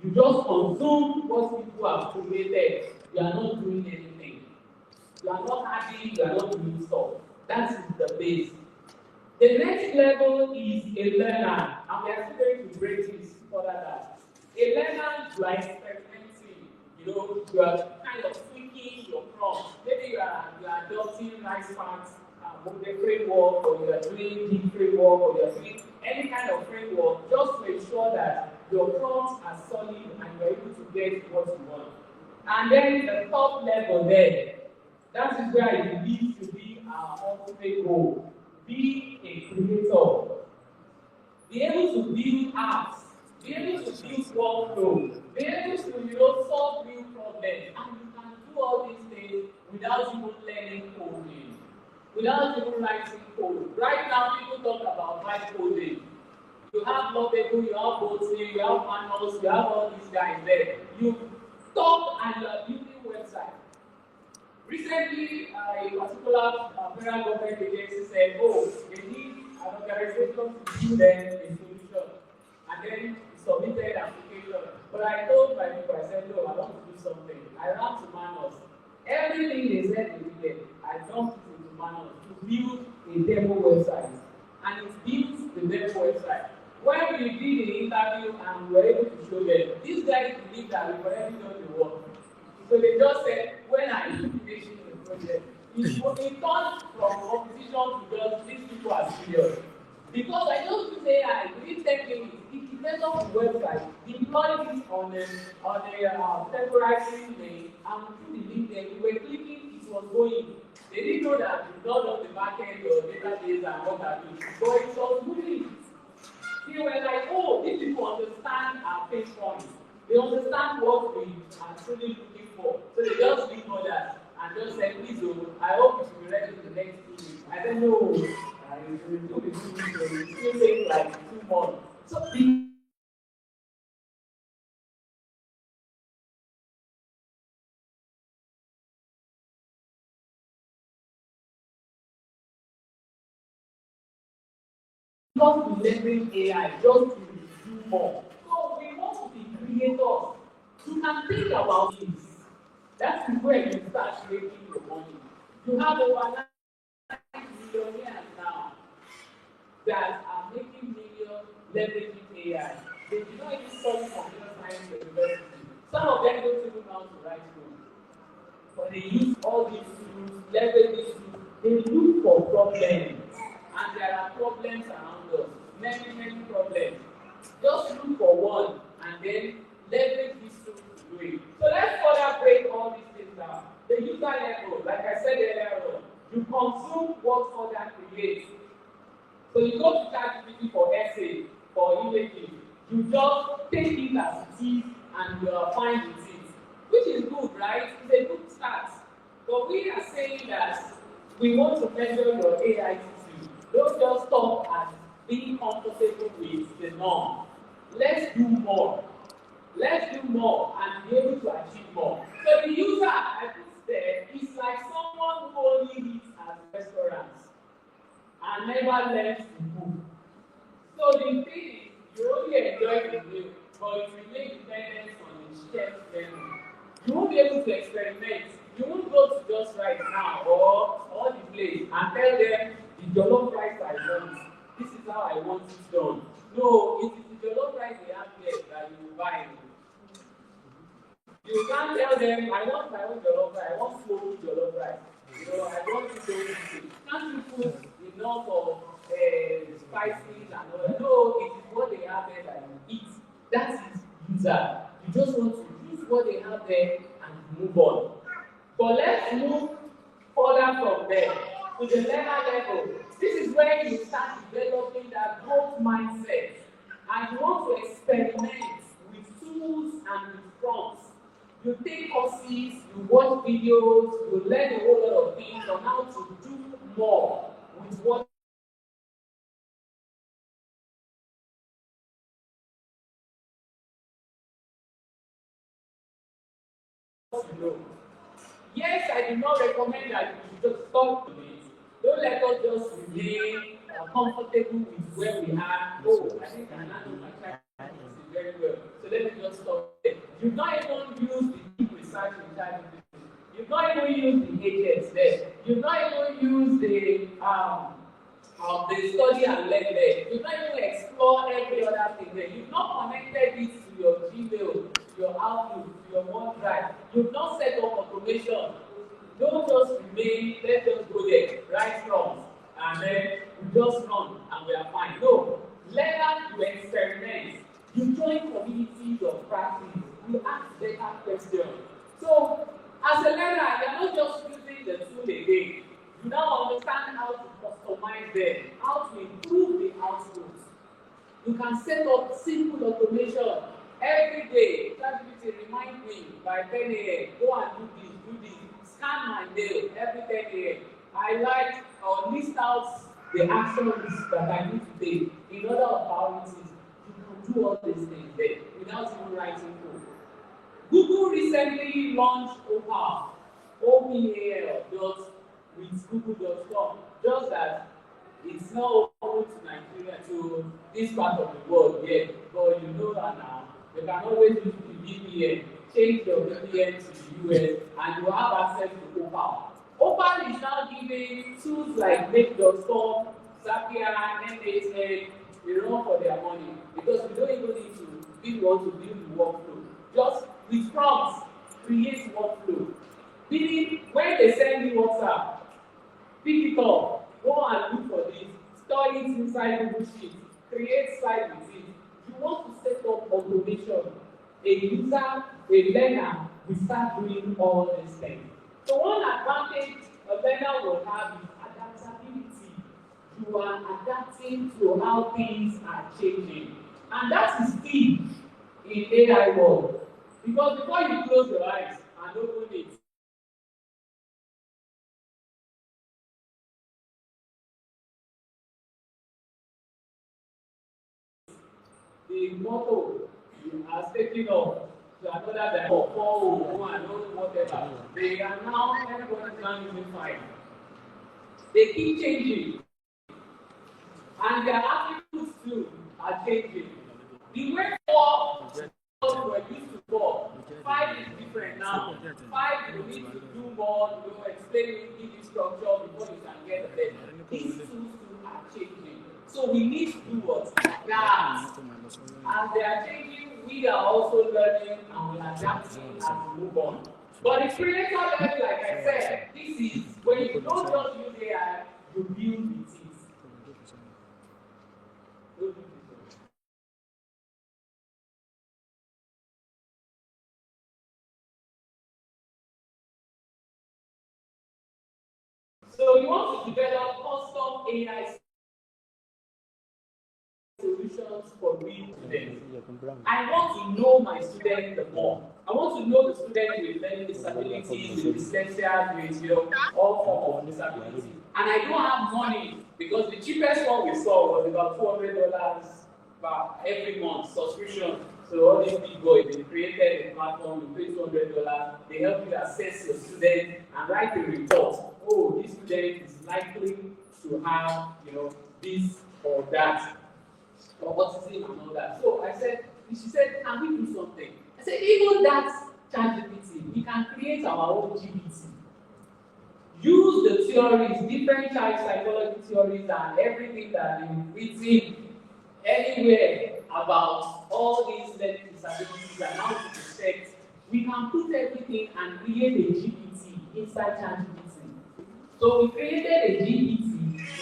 You just consume what people have created. You are not doing anything. You are not happy, you are not doing stuff. That is the base. The next level is a learner, and we are still going to break this further down. A learner, you are experimenting, you are kind of tweaking your prompt. Maybe you are adopting nice facts, the framework, or you are doing deep framework, or you are doing any kind of framework, just to ensure that your prompts are solid and you are able to get what you want. And then the top level there, that is where it needs to be our ultimate goal. Be a creator. Be able to build apps. Be able to build workflow. Be able to solve real problems. And you can do all these things without even learning coding. Without even writing code. Right now, people talk about vibe coding. You have Lovable, you have Boating, you have Manos, you have all these guys there. You talk and you are building websites. Recently, a particular federal government agency said, they need an organization to build them a solution. And then submitted application. But I told my people, I said, no, I want to do something. I ran to Manos. Everything they said they did, I dumped it into Manos to build a demo website. And it built the demo website. When we did the interview and we were able to show them, these guys believed that we've already done the work. So they just said, when are you finishing the project? It turned from competition to just these people are serious. Because I just say within 10 minutes, it depends on the website, deploy it on a temporary link, and through the link there, we were clicking, it was going. They didn't know that it's not on the back end or database and what have you, but it was moving. They were like, these people understand our pain points. They understand what we are truly looking for. So they just leave others and just said, please, I hope it will be ready in the next 2 weeks. I said, no, it will be 2 weeks, it will still take like 2 months. So because we leverage AI just to do more. So we want to be creators. You can think about this. That is where you start making your money. You have over 9 millionaires now that are making millions leveraging AI. They do not even study computer science at university. Some of them don't even know how to write code. But they use all these tools, leverage these tools. They look for problems. And there are problems around us. Many, many problems. Just look for one and then leverage these tools to do it. So let's further break all these things down. The user level, like I said earlier on, you consume what others create. So you go to ChatGPT for essay, for images, you just take it as it is and you are fine with it. Which is good, right? It's a good start. But we are saying that we want to measure your AI attitude. Don't just stop at being comfortable with the norm. Let's do more. Let's do more and be able to achieve more. So the user I put there is like someone who only eats at restaurants and never learns to cook. So the thing is, you only enjoy the meal, but it remains dependent on the chef's menu. You won't be able to experiment. You won't go to just right now or the place and tell them the jollof rice I want. This is how I want it done. No, it is the jollof rice they have here that you will buy. You can't tell them, I want my own jollof rice, I want slow jollof rice. I want to go easy. Can't you put enough of spices and all that? No, it is what they have there that you eat. That is user. You just want to use what they have there and move on. But let's move further from there to the learner level. This is where you start developing that growth mindset. And you want to experiment with tools and with prompts. You take courses, you watch videos, you learn a whole lot of things on how to do more with what you know. Yes, I do not recommend that you should just stop with it. Don't let us just remain comfortable with where we are. I think I handle my time very well. So let me just stop. the study and learn there. You've not even explored every other thing there. You've not connected it to your Gmail, to your Outlook, to your OneDrive. You've not set up automation. Don't just remain, let's just go there, write prompts, and then we just run and we are fine. No, learn to experiment. You join communities of practice. You ask better questions. So, as a learner, you're not just using the tool again. You now understand how to customize them, how to improve the output. You can set up simple automation every day. ChatGPT remind me by 10 a.m. Go and do this. Scan my mail every 10 a.m. I like or list out the actions that I need to take in order of priorities. You can do all these things there without even writing code. Google recently launched OPAL, OPAL, with google.com, just that it's not open to Nigeria, to this part of the world yet, but you know that now. You can always use the VPN, change your VPN to the US, and you have access to OPAL. OPAL is now giving tools like Make.com, Zapier, N8N, they run for their money because we don't even need to be one to build the workflow. Just with prompts, create workflow. Meaning, when they send you WhatsApp, pick it up, go and look for this, store it inside Google Sheets, create site with it. You want to set up automation. A user, a learner will start doing all these things. So one advantage a learner will have is adaptability. You are adapting to how things are changing. And that is key in AI world. Because before you close your eyes and open it, the motto has taken off to another than 401 or whatever. They are now, everybody is now using 5. They keep changing. And their attitudes too are changing. The way 4 were used to 4, 5 is different now. 5 you need to do more, explain, give you structure before you can get there. These tools too are changing. So we need to do what? That. As they are changing, we are also learning and we are adapting as we move on. But the creator level, like I said, this is when you don't just use AI, you build with it. So you want to develop custom AI solutions for real students. I want to know my student the more. I want to know the student with learning disabilities, with dyslexia, with all forms of disability. And I don't have money because the cheapest one we saw was about $200 every month subscription. So all these big boys, they created a platform, you pay $200, they help you assess your student and write a report. Oh, this student is likely to have, this or that, or autism and all that. So I said, she said, can we do something? I said, even that ChatGPT, we can create our own GPT. Use the theories, different child psychology theories and everything that is written anywhere about all these learning disabilities and how to detect. We can put everything and create a GPT inside ChatGPT. So we created a GPT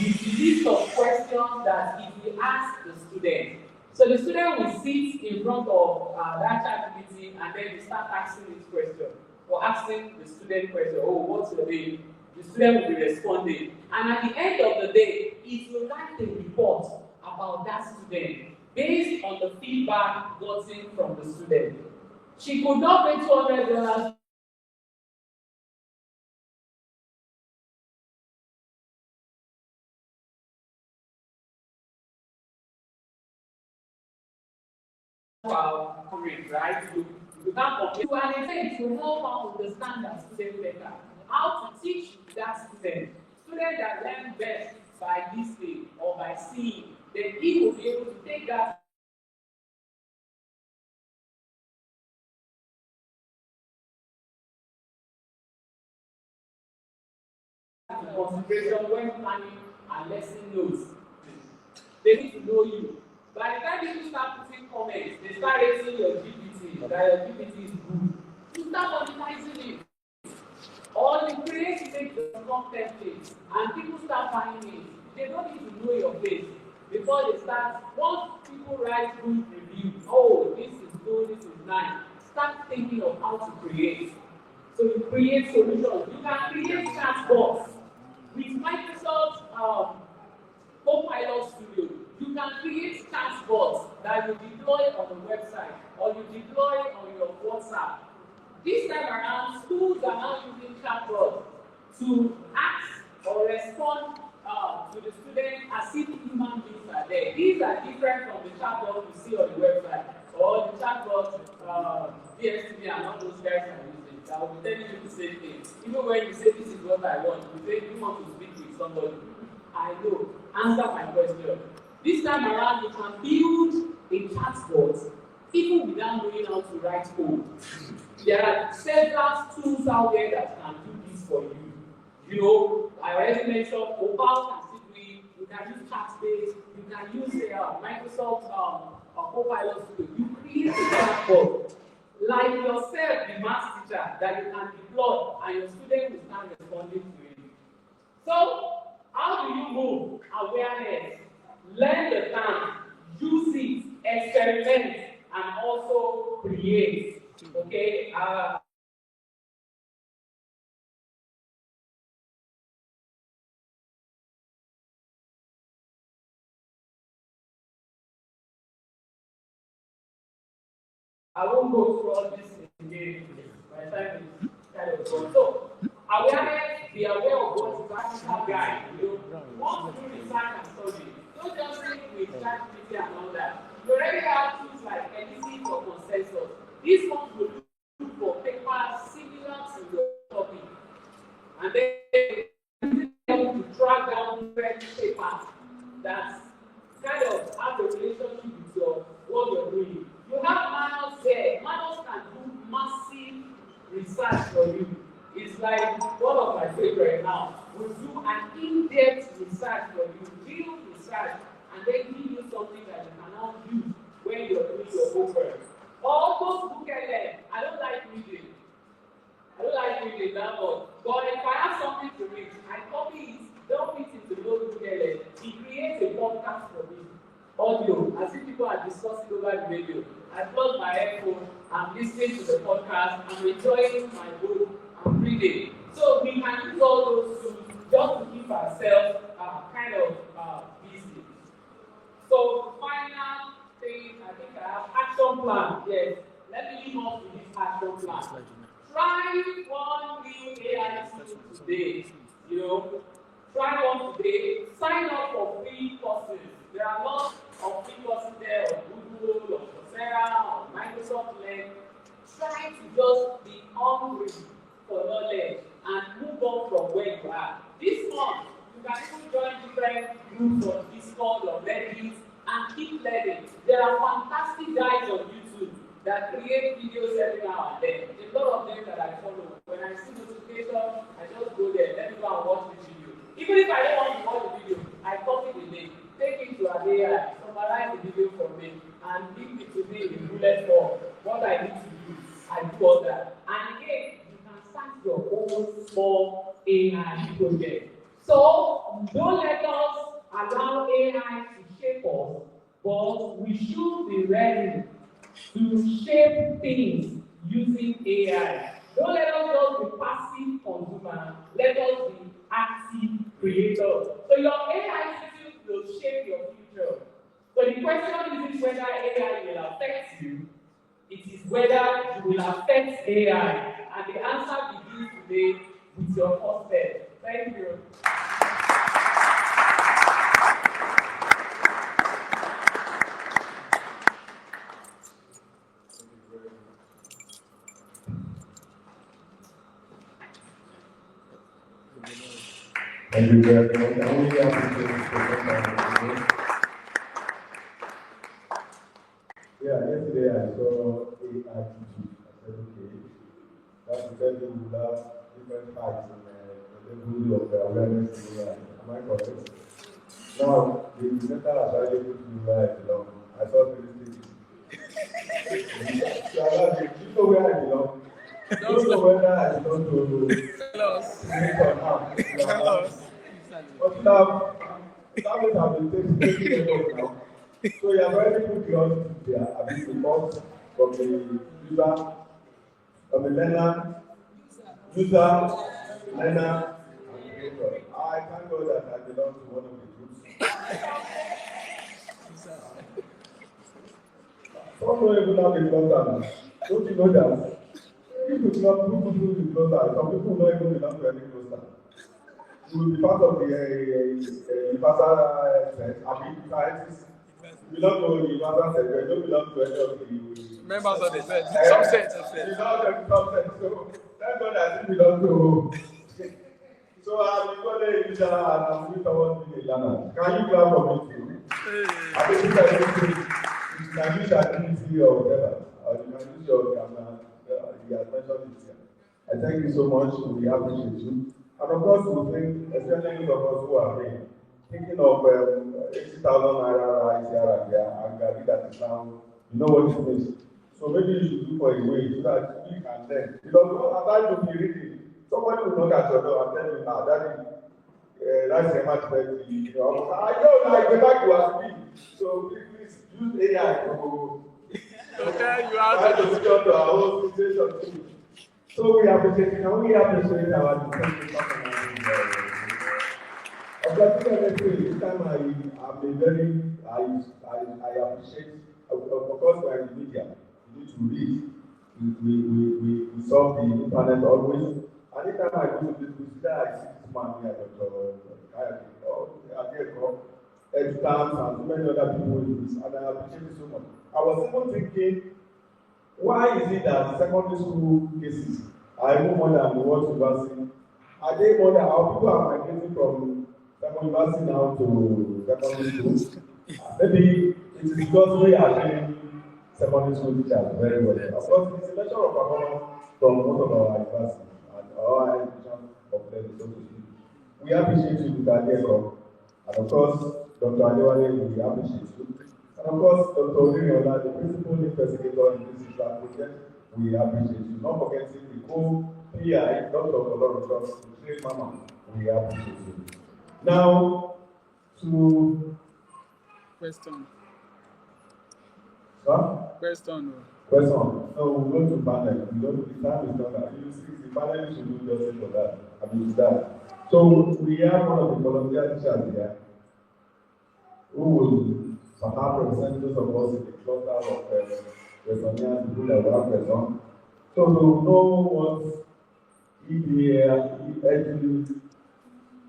with a list of questions that if we ask the student. So the student will sit in front of that ChatGPT and then we start asking this question or asking the student question, oh, what's your name? The student will be responding. And at the end of the day, it will write a report about that student based on the feedback gotten from the student. She could not pay $200 right? You can't compare. To an extent, to help her understand that student better. How to teach that student. Student that learn best by listening or by seeing, then he will be able to take that into consideration when planning and lesson notes. they need to know you. By the time people start putting comments, they start rating your GPT, that your GPT is good. You start monetizing it. Or you create some templates and people start buying it. They don't need to know your face before they start. Once people write good reviews, oh, this is good, this is nice. Start thinking of how to create. So you create solutions. You can create chatbots with Microsoft Copilot Studio. You can create chatbots that you deploy on the website or you deploy on your WhatsApp. This time around, schools are now using chatbots to ask or respond to the students as if human beings are there. These are different from the chatbots you see on the website or the chatbots DSTV and all those guys are using. That will be telling you the same thing. Even when you say this is what I want, you say you want to speak with somebody. I know. Answer my question. This time around, you can build a chatbot even without knowing how to write code. There are several tools out there that can do this for you. You know, I already mentioned Opal can still do it. You can use Chatbase. You can use Microsoft Copilot Studio. You create a chatbot like yourself, the math teacher, that you can deploy and your student will start responding to it. So, how do you move awareness? Learn the term, use it, experiment, and also create. Okay? I won't go through all this again. My time is kind of gone. So, awareness, be aware of what is practical guide. You want to do research and study. Don't just think with ChatGPT and all that. You already have tools like editing for consensus. These ones will look for papers similar to your topic. And then able to track down different papers that kind of have a relationship with what you're doing. You have manuals there. Manuals can do massive research for you. It's like one of my favorite now. We do an in-depth research for you, real research, and then give you something that you can now use when you're doing your homework. All those booklet, I don't like reading. I don't like reading that much. But if I have something to read, I copy it, dump it into those booklet. It creates a podcast for me. Audio, as if people are discussing over the radio. I plug my headphone, I'm listening to the podcast, I'm enjoying my book, I'm reading. So we can use all those tools just to keep ourselves kind of busy. So final thing, I think I have action plan. Yes, let me leave off with this action plan. Try one new AI tool today. You know, try one today. Sign up for free courses. There are lots of free courses there on Google, on Coursera, on Microsoft Learn. Try to just be hungry for knowledge and move on from where you are. This month, you can even join different groups on Discord or Reddit and keep learning. There are fantastic guys on YouTube that create videos every now and then. A lot of them that I follow. When I see notification, I just go there, let me go and watch the video. Even if I don't want to watch the video, I copy the link, take it to an AI, summarize the video for me, and give it to me in bullet form. What I need to do, I do all that. And again, you can start your own small AI project. So don't let us allow AI to shape us, but we should be ready to shape things using AI. Don't let us just be passive consumer, let us be active creators. So your AI skills will shape your future. So the question isn't whether AI will affect you, it is whether you will affect AI. And the answer begins today with your first step. Thank you. Thank you very much. I really appreciate this presentation. Yeah, yesterday I saw AI teaching. I said, okay, that's because we have different types and the level of awareness in AI. Am I correct? Now, the center has already put me where I belong. I saw the station. So I asked him, do you know where I belong? I don't know whether I belong to Smith or not. But now, families have been taking efforts now. So you have already put the hospital there, I mean, report from the user, from the learner, learner, and creator. I thank God that I belong to one of the groups. Some don't even have a cluster now. Don't you know that? If you not put people in the cluster, some people will not even belong to any cluster. You will be part of the universal sciences. You belong to the universal set, you don't belong to any of the members of the set. Some sets. You belong to some set. So thank God that you belong to. So I'm going to use and I'm going to be a learner. Can you clap for me too? I think you can use activity or whatever, or you can use your camera. You have mentioned it here. I thank you so much. We appreciate you. And of course, we think, especially those of us who are here, thinking of 80,000 naira right here and there, and Gary that is now, you know what it means. So maybe you should look for a way so that we can learn. Because as I will be reading, somebody will knock at your door and tell you, Daddy, that's a much better. I know, like the back you are speaking. So please use AI to tell you how to secure to our whole situation too. So we appreciate it. Can we appreciate our defense? This time I appreciate, of course, we are in the media. We need to read. We solve the internet always. Anytime I do this, I see this man here, Dr. Adeko, Editans, and so many other people in this, and I appreciate it so much. I was even thinking, why is it that secondary school cases are even more than the world university? Are they more than how people are migrating from secondary university now to secondary school? Maybe it is because we are training secondary school teachers very well. Of course, it's a measure of performance from most of our universities and our education of them, so to speak. We appreciate you, Mr. Adeko, and of course, Dr. Adewale, we appreciate you. And of course, Dr. Oriola, the principal investigator in this project, we appreciate you. Not forgetting the co-PI, Dr. Olabisi, the great mama, we appreciate you. Now, to question. Huh? Question. Question. No, we go to panel. We don't. The time is not that. You see, the panel should do justice for that. I mean, that. So we have one of the volunteer teachers here who will perhaps represent those of us in the cluster of Westonians, people that work present. So to know what EDAIL,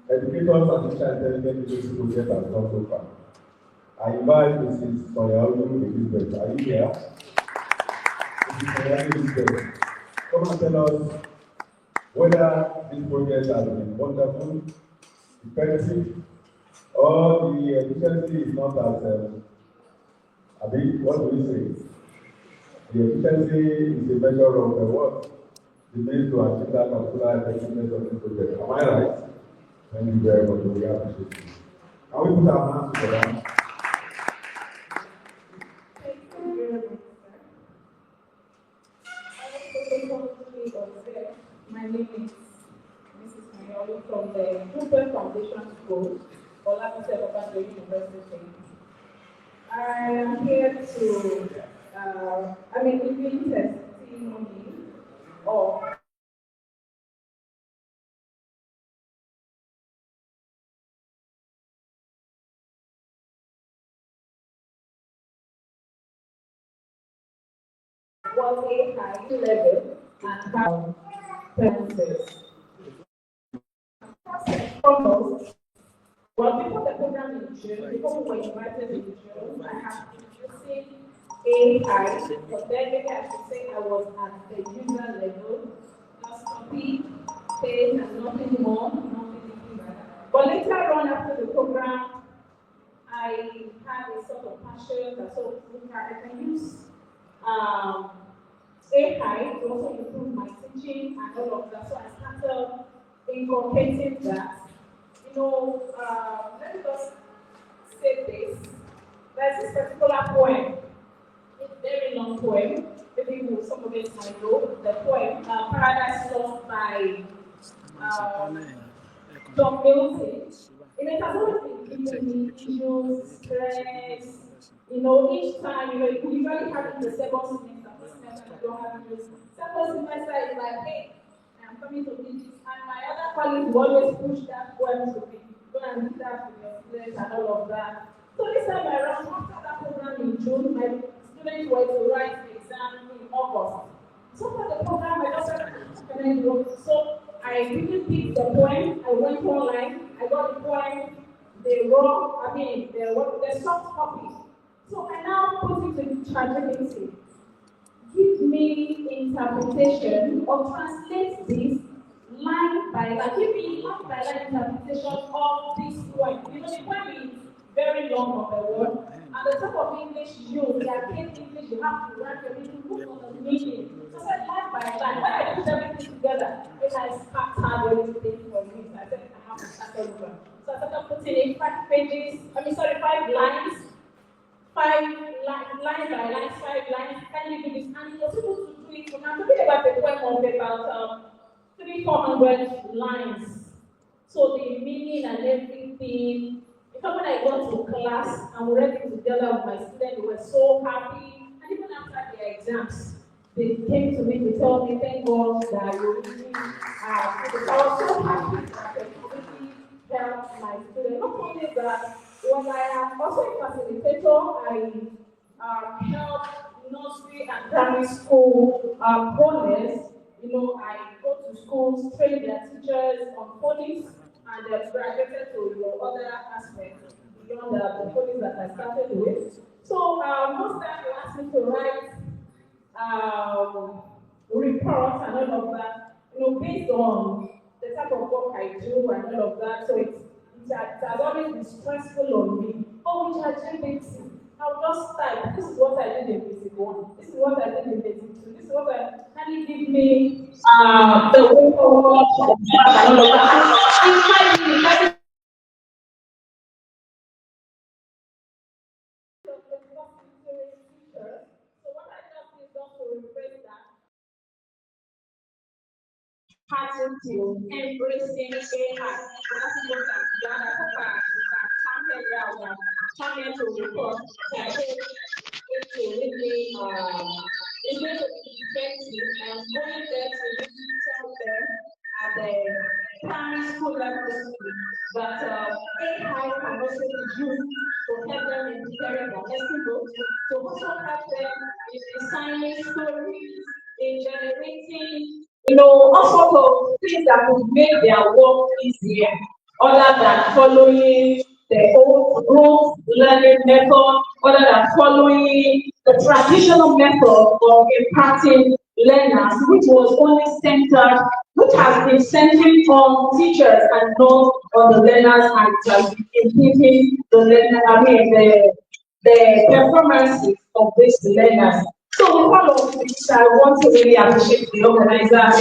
Educators and Teacher Intelligence Literacy Project has done so far. I invite Mrs. Sonia Elizabeth. Are you here? Mrs. Sonia Elizabeth, come and tell us whether this project has been wonderful, effective, or the efficiency is not as what do we say? The efficiency is a measure of what the means to achieve that particular effectiveness of the project. Am I right? Thank you very much. We appreciate it. Can we put our hands together? My name is Mrs. Mayolo from the Cooper Foundation School, Olabisi Onabanjo University. I am here to, giving testimony of was a high level and how premises. Almost. Well, before the program in June, before we were invited in June, I have been using AI, but then maybe I should say I was at the user level, just copy, paste, and nothing more, nothing like that. But later on after the program, I had a sort of passion that I can use AI to also improve my teaching and all of that. So I started inculcating that. Let me just say this. There's this particular poem, it's a very long poem. Maybe some of it might know the poem, Paradise Lost by John Milton. It has always been giving me issues, stress. Each time, you usually have it the second semester, first semester, I don't have issues. Second semester is like, hey, I'm coming to do this. And my other colleagues will always push that poem to me. Go and do that with your students and all of that. So this time around, after that program in June, my students were to write the exam in August. So for the program, I just started. So I really picked the poem. I went online. I got the poem, the soft copy. So I now put it in ChatGPT. Give me interpretation or translate this line by line. Give me line by line interpretation of this poem. The poem is very long on the word. And the type of English used, the archaic English, you have to write everything, look for the meaning. So I said line by line. When I put everything together, then I scattered everything for me. So I said I have to start over. So I started putting in 5 lines. 5 lines by lines, 5 lines, can you do this? And he was able to do it. So I'm talking about the poem of about 300-400 lines. So the meaning and everything. In fact, when I got to class and we read it together with my students, they were so happy. And even after their exams, they came to me to tell me, thank God that you really I was so happy that I really helped my students. Not only that, when I am also a facilitator, I help nursery and primary school owners. I go to schools, train their teachers on phonics, and they're graduated to other aspects beyond the phonics that I started with. So most times they ask me to write reports and all of that, based on the type of work I do and all of that. So it has always been stressful on me. Oh, ChatGPT. I'll just type. This is what I did in basic 1. This is what I did in basic 2. This is what can you give me the way forward and all of that. In 5 minutes, so what I just did just to rephrase that. Pattern to embracing AI. That's what I'm done. Champion to report. I hope it will really it's going to be effective and going there to really tell them at the primary school level that AI can also be used to help them in preparing their lesson books, to also help them in designing stories, in generating all sorts of things that would make their work easier, other than following the old group learning method, other than following the traditional method of impacting learners, which was only centered, which has been centering on teachers and not on the learners, and it has been impeding the performances of these learners. So with all of this, I want to really appreciate the organizers,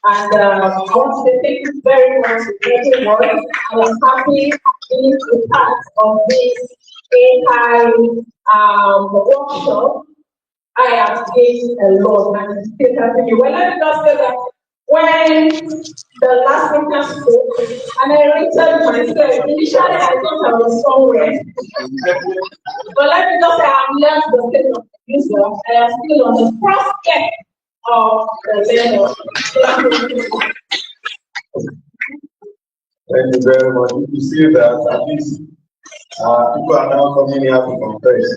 and I want to say thank you very much to everyone. I was happy being a part of this AI workshop. I have gained a lot, and it's still happening. Well, let me just say that when the last speaker spoke, and I rated myself, initially I thought I was somewhere. But let me just say I'm left the state of user. I am still on the first step of the level. Thank you very much. You see that at least people are now coming here to confess.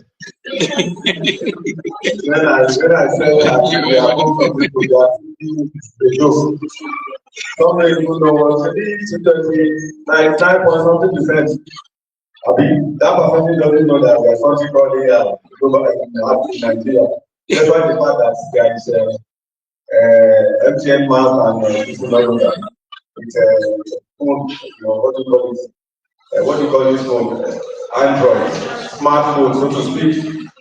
when I said that we are going to people that they do. Some people know what it is, 99.something%. I mean, that person doesn't know that there's something called global in Nigeria. That's why the fact that there is MTN map and people don't know that. It's phone, what do you call it? What do you call this phone? Android, smartphone, so to speak.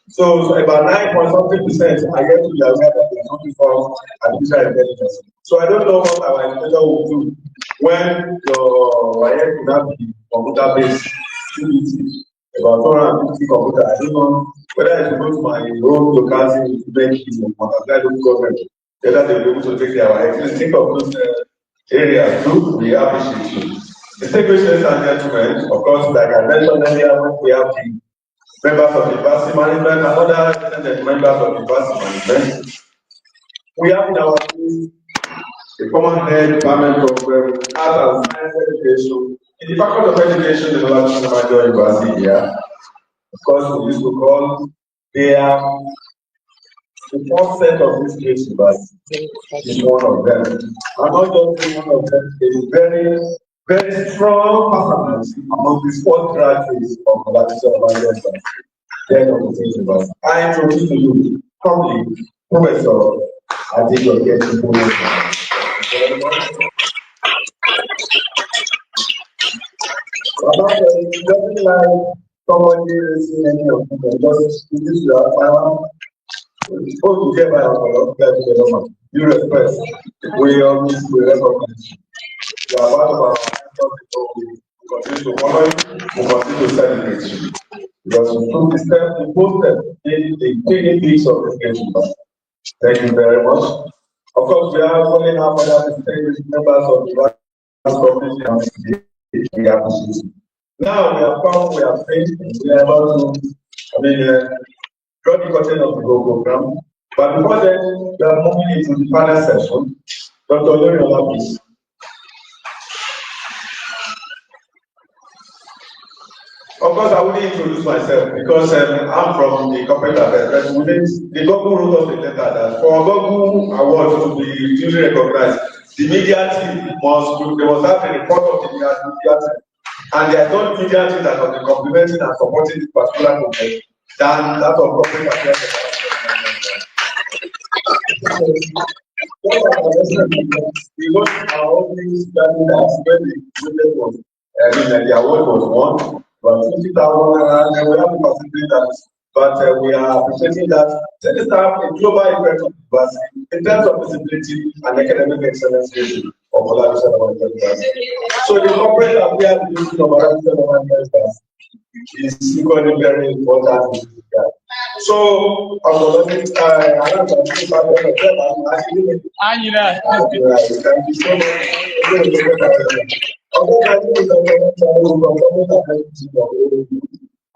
So about 9.something%, I get to be aware that there's something called artificial intelligence. So I don't know what our educator will do when your wife will not be computer-based CBT. about 450 computers. I don't know whether I should go to my own locality to make it multiply those government, whether they'll be able to take care of our existing of those areas too. We appreciate you. Distinguished ladies and gentlemen, of course, like I mentioned earlier, we have the members of the university management and other extended members of the university management. We have in our team the common head department of art and science education in the faculty of education in Olabisi Onabanjo University here. Of course, we used to call their the first set of these case university is one of them. And not just one of them, a very, very strong personality among the sport graduates of Olabisi Onabanjo University. Then of the university. I introduce to you probably Professor Adejoke Chukwuemeka. About the doesn't like somebody listening any of them, just use your power. Supposed to get by our you respect. We always will recognize you. You are part of our we continue to honor you, we continue to celebrate you. Because you took the step, the full step, the taking piece of education. Thank you very much. Of course, we are only have other distinguished members of the community. We appreciate you. Now we have found, we have faith, we are about to, draw the content of the whole program. But before then, we are moving into the panel session. Dr. Olabisi. Of course, I will introduce myself because I'm from the corporate affairs. The Google wrote us a letter that for Google Award to be duly recognized, the media team there must have a report of the media team. And there are no media team that will be complementing and supporting this particular content than that of corporate affairs. We got our own things that when the award was won. But 50,000 and we have to consider that. But we are appreciating that this have a global effect of university in terms of visibility and academic excellence of Olabisi Onabanjo University. So the corporate affairs division of Olabisi Onabanjo University is equally very important. So I'm going to thank you so much.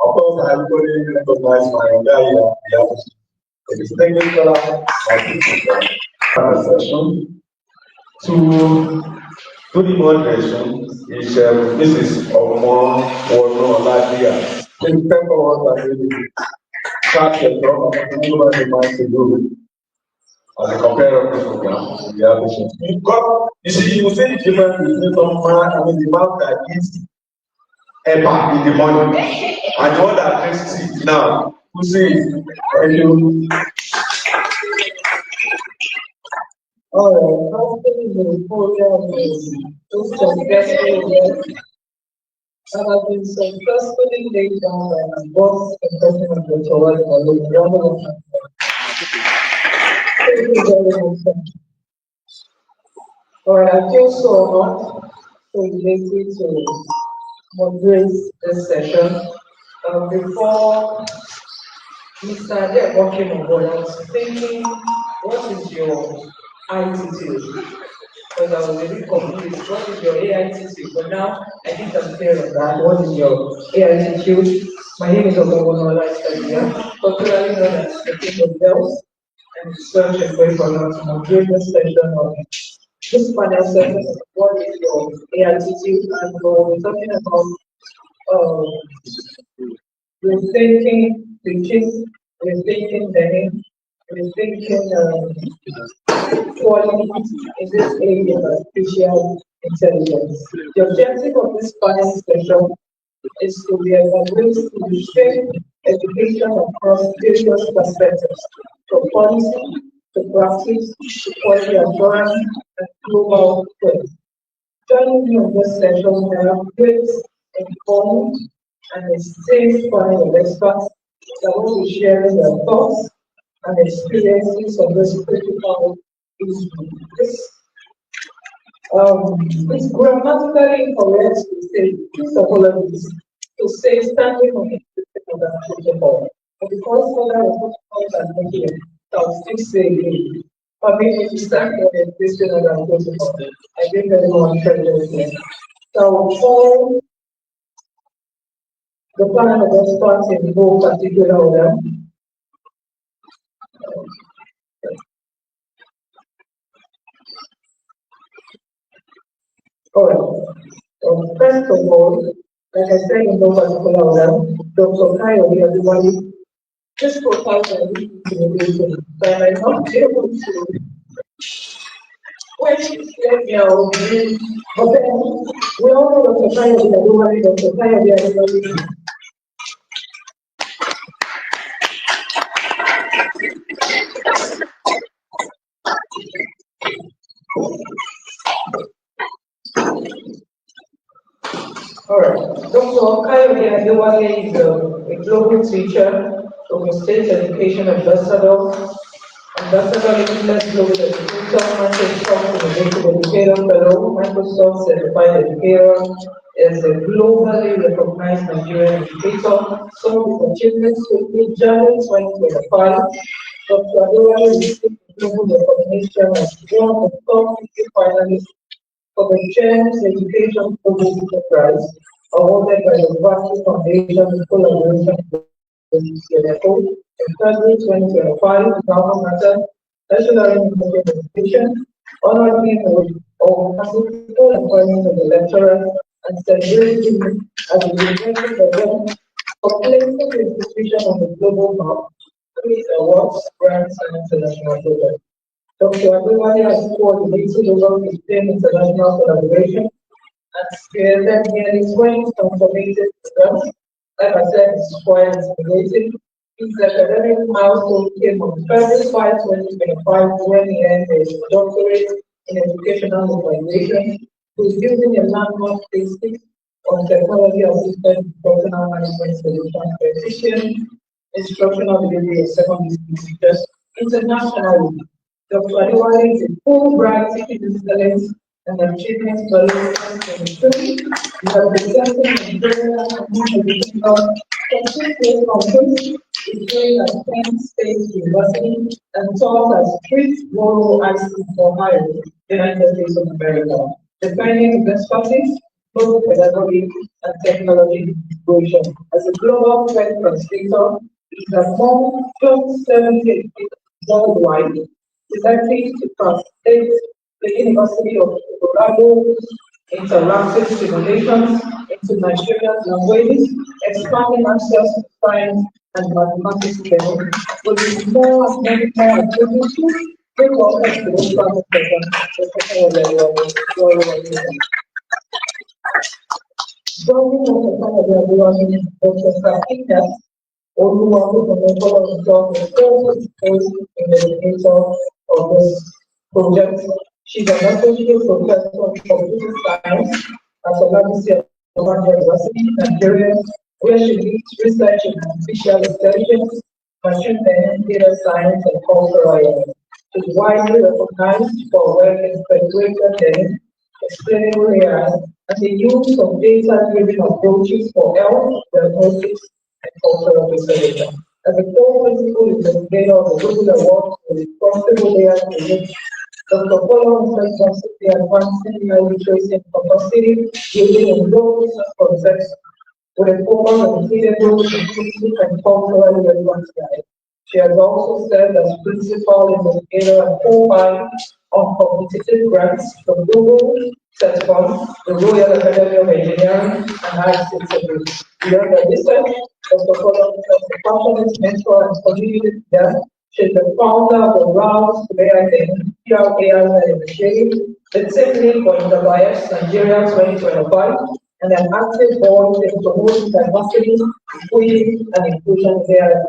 Of course, I really recognize my guy the distinguished session. To the moderation is Mrs. Omo Oladia. Please tell us that we start the program and to do as a compare of this program. You see, you see the difference between the man that eats eba in the morning and the one that drinks tea now. You see, thank you. And I've been successfully laid down by my boss and president of the Tower for Thank you very much. All right, I feel so honored, so elated to moderate this session. Before we started working on board, I was thinking, what is your attitude? Because I was a bit confused. What is your AITC? But now I think I'm clear on that. What is your AITQ? My name is Olabisi Onabanjo, popularly known as the King of Bells, and it's such a great honor to moderate this session of this panel session. What is your AITQ? And we're talking about rethinking teaching, rethinking learning, rethinking quality in this area of artificial intelligence. The objective of this panel session is to be able to reshape education across various perspectives, from policy to practice to quality assurance and global trade. Joining me on this session, we have great, informed, and esteemed panel of experts that will be sharing their thoughts and experiences of this critical issue. It's grammatically correct to say, please apologize. to say standing on the of the protocol. But because further protocols are not here, I'll still say again. Permission to stand on the existing of the protocol. I think very much treasure. So for the plan of response in no particular order. Alright. So first of all, like I said in no particular order, Dr. Kyle, everybody just profiles and intimidation. So I might not be able to question you, but then we all know Dr. Kyle, everybody, Dr. Kyle, everybody. Alright, Dr. Kayode Adewale is a global teacher of the State Education Ambassador, Limitless Global Educator, Microsoft Innovative Educator Fellow, Microsoft Certified Educator, is a globally recognized Nigerian educator. Some of his achievements include January 2025. Dr. Adewale received global recognition as one of the top 50 finalists for the James Education Global Prize, awarded by the Varsity Foundation in collaboration with CNFO in February 2025, Government Matter, National University of Education, honored him with classical appointment of the lecturer and celebrated him as the University President for placing the institution on the global map through his awards, grants, and international projects. Dr. Adewale has coordinated over 15 international collaboration and spearheaded nearly 20 transformative programs. Like I said, it's quite intimidating. His academic milestone came on February 5, 2025, when he earned a doctorate in educational mobilization, who's using a landmark thesis on technology-assisted instructional management solutions for efficient instructional delivery of secondary school teachers internationally. Dr. Adewale is a full-bright teaching excellence and achievements for students. We are presenting Nigeria educational consistent conference. Is doing at Penn State University and taught at Street Rural High School for Ohio, United States of America. Defining best practice, global pedagogy, and technology integration. As a global threat translator, is among 70 worldwide, selected to translate the University of Colorado interactive simulations into Nigerian languages, expanding access to science and mathematics learning, with more medical activities. We welcome to this presentation. Joining Dr. Sakina Oluwabu from the College of the investigator of this project. She's an associate professor of computer science at Olabisi Onabanjo University, Nigeria, where she leads research in artificial intelligence, machine learning, data science, and cultural areas. She's widely recognized for work in federated learning, explainable AI, and the use of data-driven approaches for health, diagnostics, and cultural restoration. As a core principal investigator of the Global Award for Responsible AI Project, Dr. Paul is constantly advancing AI literacy and capacity using a global context with a focus on sustainable, inclusive, and culturally relevant AI. She has also served as principal investigator and co-pilot on competitive grants from Google, SETCOM, the Royal Academy of Engineering, and ICT. Beyond her research, Dr. Paul is a passionate mentor and community leader. She's the founder of the Rouse to AI and AI Initiative, the team lead for InterBias Nigeria 2025, and an active voice in promoting diversity, equity, and inclusion there.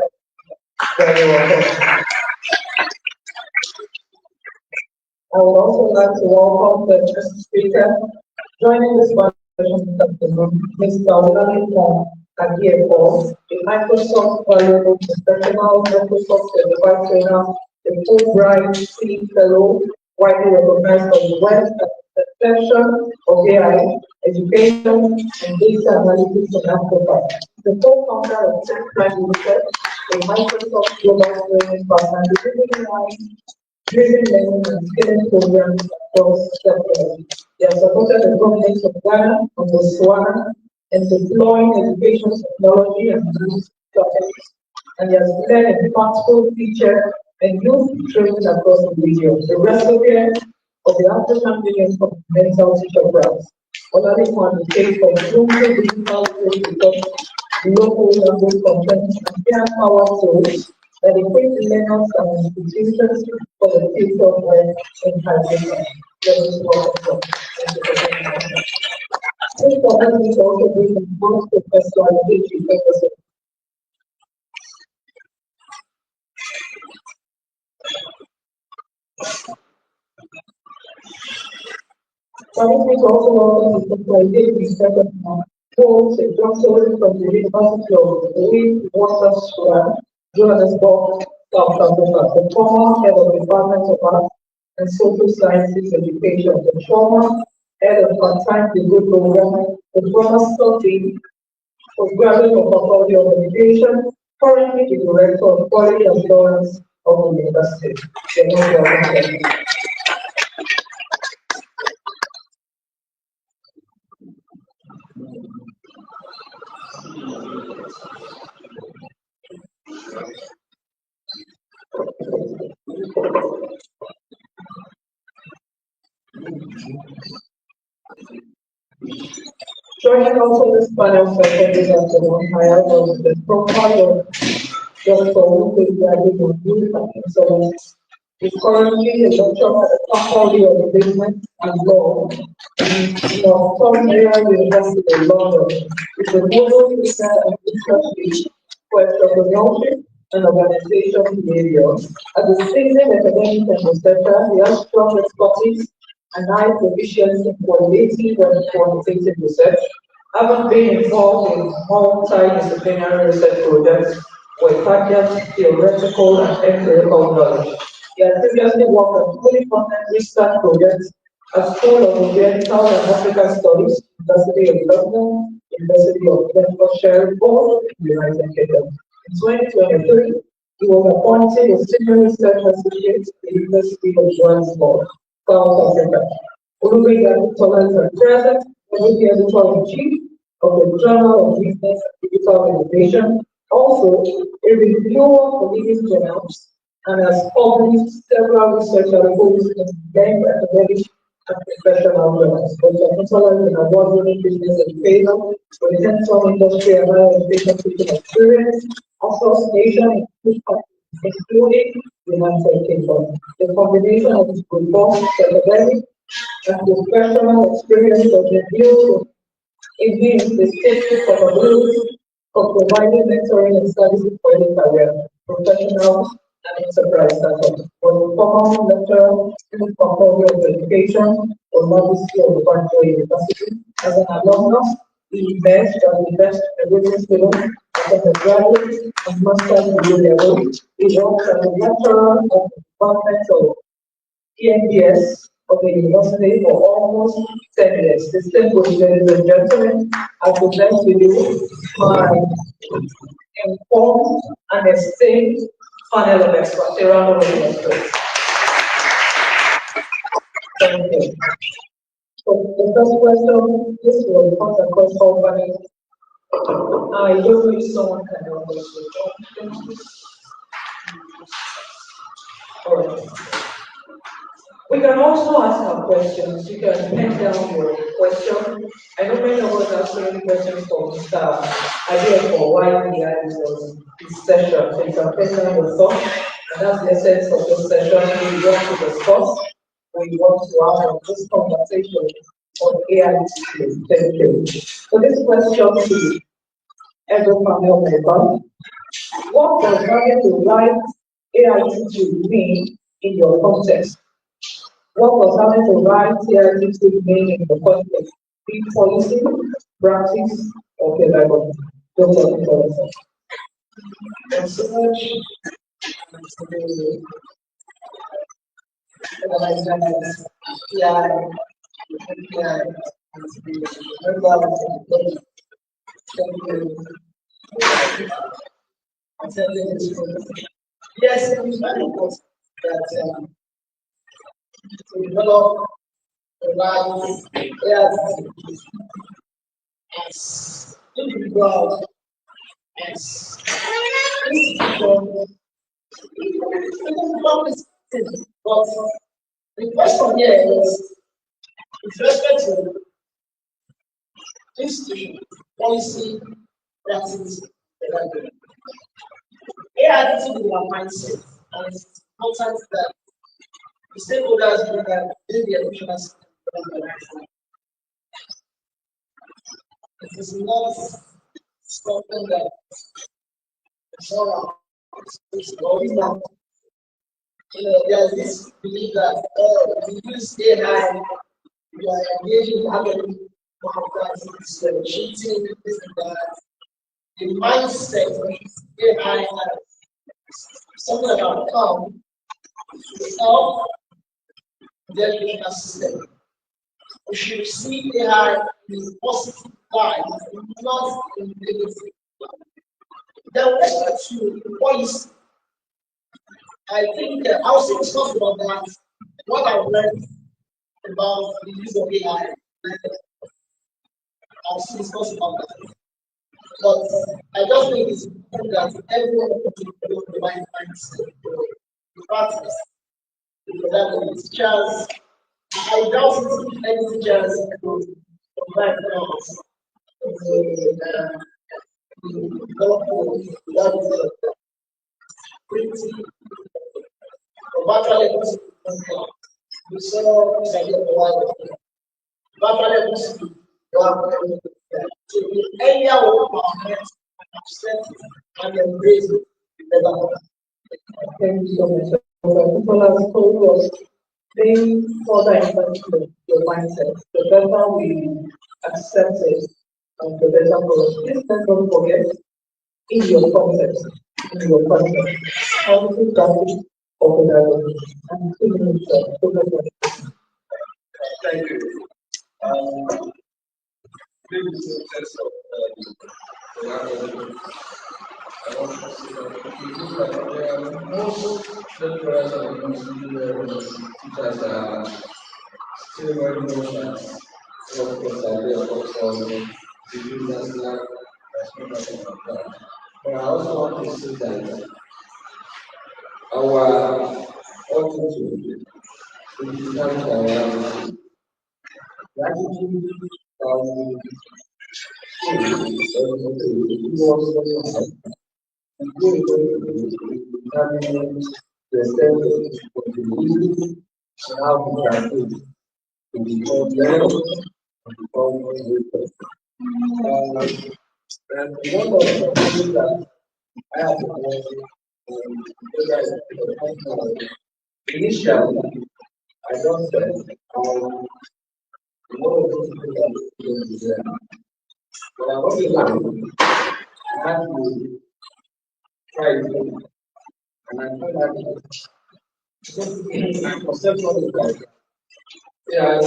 Very welcome. I would also like to welcome the guest speaker joining this conversation this afternoon, Mr. Olabisi Onabanjo, a Microsoft Valuable Professional, Microsoft Certified Trainer, a Fulbright C Fellow, widely recognized for the West at the section of AI education, and data analytics in Africa. The co-founder of Central Research, a Microsoft Global Learning Partner, driven learning and skilling programs across sectors. They have supported the governments of Ghana and Botswana in deploying education technology and youth topics, and he has led impactful teacher and youth training across the region. The recipient of the African Union for Mental Teacher Grants. Olabisi advocates for inclusive digital skills because local language content and their power tools that equip learners and institutions for the future of work in Tanzania. This program is also being involved with personalization purposes. Scientists also welcome the populated research of tools and doctorate from the University of Witwatersrand, Johannesburg, South Africa. The former head of the Department of Arts and Social Sciences Education, the former head of part-time degree program, the former study postgraduate of faculty of education, currently the director of quality assurance of the university. Joining also this panel session this afternoon, I have the profile of Dr. Olubi Graduate Youth and Excellence. He's currently a lecturer at the Faculty of Business and Law in Northumbria University in London. He's a global research and research lead for entrepreneurship and organization behavior. As a seasoned academic and researcher, he has strong expertise and high proficiency in qualitative and quantitative research, having been involved in multidisciplinary research projects with targets theoretical and empirical knowledge. He has previously worked on fully funded research projects at School of Oriental and African Studies, University of London, University of Bedfordshire, both in the United Kingdom. In 2023, he was appointed a senior research associate at the University of Johannesburg, South Africa. Olubi Tolerance and Present, Deputy Editor-in-Chief of the Journal of Business and Digital Innovation, also a reviewer for leading journals, and has published several research articles in many academic and professional journals. Dr. Tolerance is an award-winning business educator with hands-on industry and higher education teaching experience across Asia, including the United Kingdom. The combination of his robust academic and professional experience of the field is the stated capability of providing mentoring and services for any career, professionals, and enterprise startups. For the former lecturer in the Faculty of Education or Olabisi Onabanjo University, as an alumnus, he emerged as the best graduate student at the graduate and master's degree level. He worked as a lecturer at the Department of EMBS of the university for almost 10 years. Distinguished ladies and gentlemen, I present to you my informed and esteemed panel of experts. A round of applause. Thank you. So the first question, this will come across companies. I don't know if someone can help us with. All right. We can also ask our questions. You can pen down your question. I know many of us have so many questions for Mr. Idea for why we had this session. So you can pen down your thoughts, and that's the essence of this session. We want to discuss, we want to have this conversation on AI. Thank you. So this question to every panel member: what does having the right AI to mean in your context? What was having the right AI to mean in the context? Be policy, practice, or pedagogy? Those are the questions. Research, and to be a member of the body. Thank you for attending this program. Yes, it is very important that to develop a life as individuals, as institutions. But the question here is with respect to institution, policy, practice, development. AI is in our mindset, and it's important that the stakeholders know that the educational system it is not something that is all it's always not. There's this belief that we use AI, we are engaging academic malpractice, cheating, this and that. The mindset of AI has something about come to help the educational system. We should see AI in a positive light, not in negative light. Then with respect to policy, I think I'll see discuss about that. What I've learned about the use of AI, I'll see discuss about that. But I just think it's important that everyone will develop the right mindset, the practice, the level, the teachers. I doubt if any teachers will provide we saw this idea of a while to the area of our heads and accept it and embrace it. Thank you so much. People have told us being further into your mindset, the better we accept it and the better for us. Please don't forget in your concept, how to practice of the and 2 minutes of Thank you. This is a test of I want to say that most lecturers and teachers are still very much what was idea of the users like but I also want to say that our attitude to digital reality, the attitude initially, I don't say but I want to learn. I had to try it, and I found that conceptual is like yeah,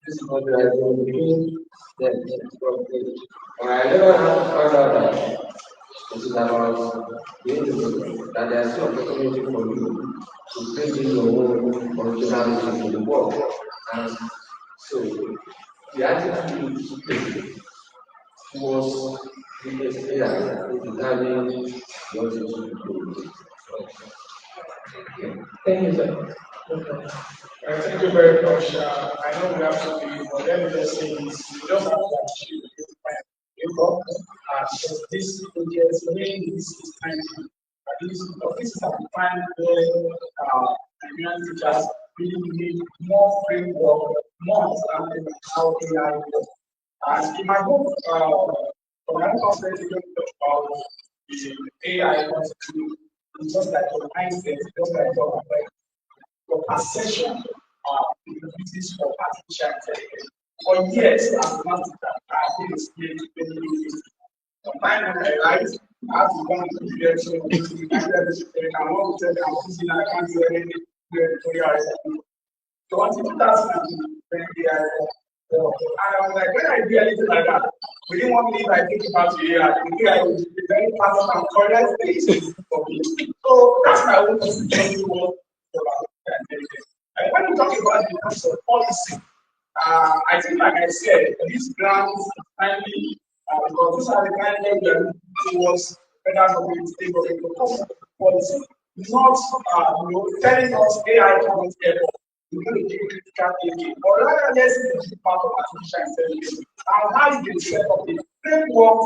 this is what I don't mean that I never have to find out that this is about the individual, that there's still opportunity for you to bring in your own originality to the work. And so the attitude was the AI to determine what you should do. Thank you, sir. Thank you very much. I know we have to be, but let me just say this: we just have to achieve this project, when this is time, this is a time where Nigerian teachers really need more framework, more understanding of how AI works. And in my book, from my perspective, about the AI constitute, it's just like your mindset, just like your perception in the business of artificial intelligence. For years, I've not been explained to many people. Sometimes when I write, I have to go to the direction of the I want to tell them I'm busy and I can't do anything to so until 2020, and I was like, when I do anything like that, within 1 minute I think about the AI. The AI will be very fast and correct things for me. So that's my own position. And when we talk about the terms of policy, I think, like I said, these grants finally, because these are the kind of things that towards federal government, state government, policy, not telling us AI cannot help us. We're going to give critical thinking, but rather let's be part of artificial intelligence. And how you can set up a framework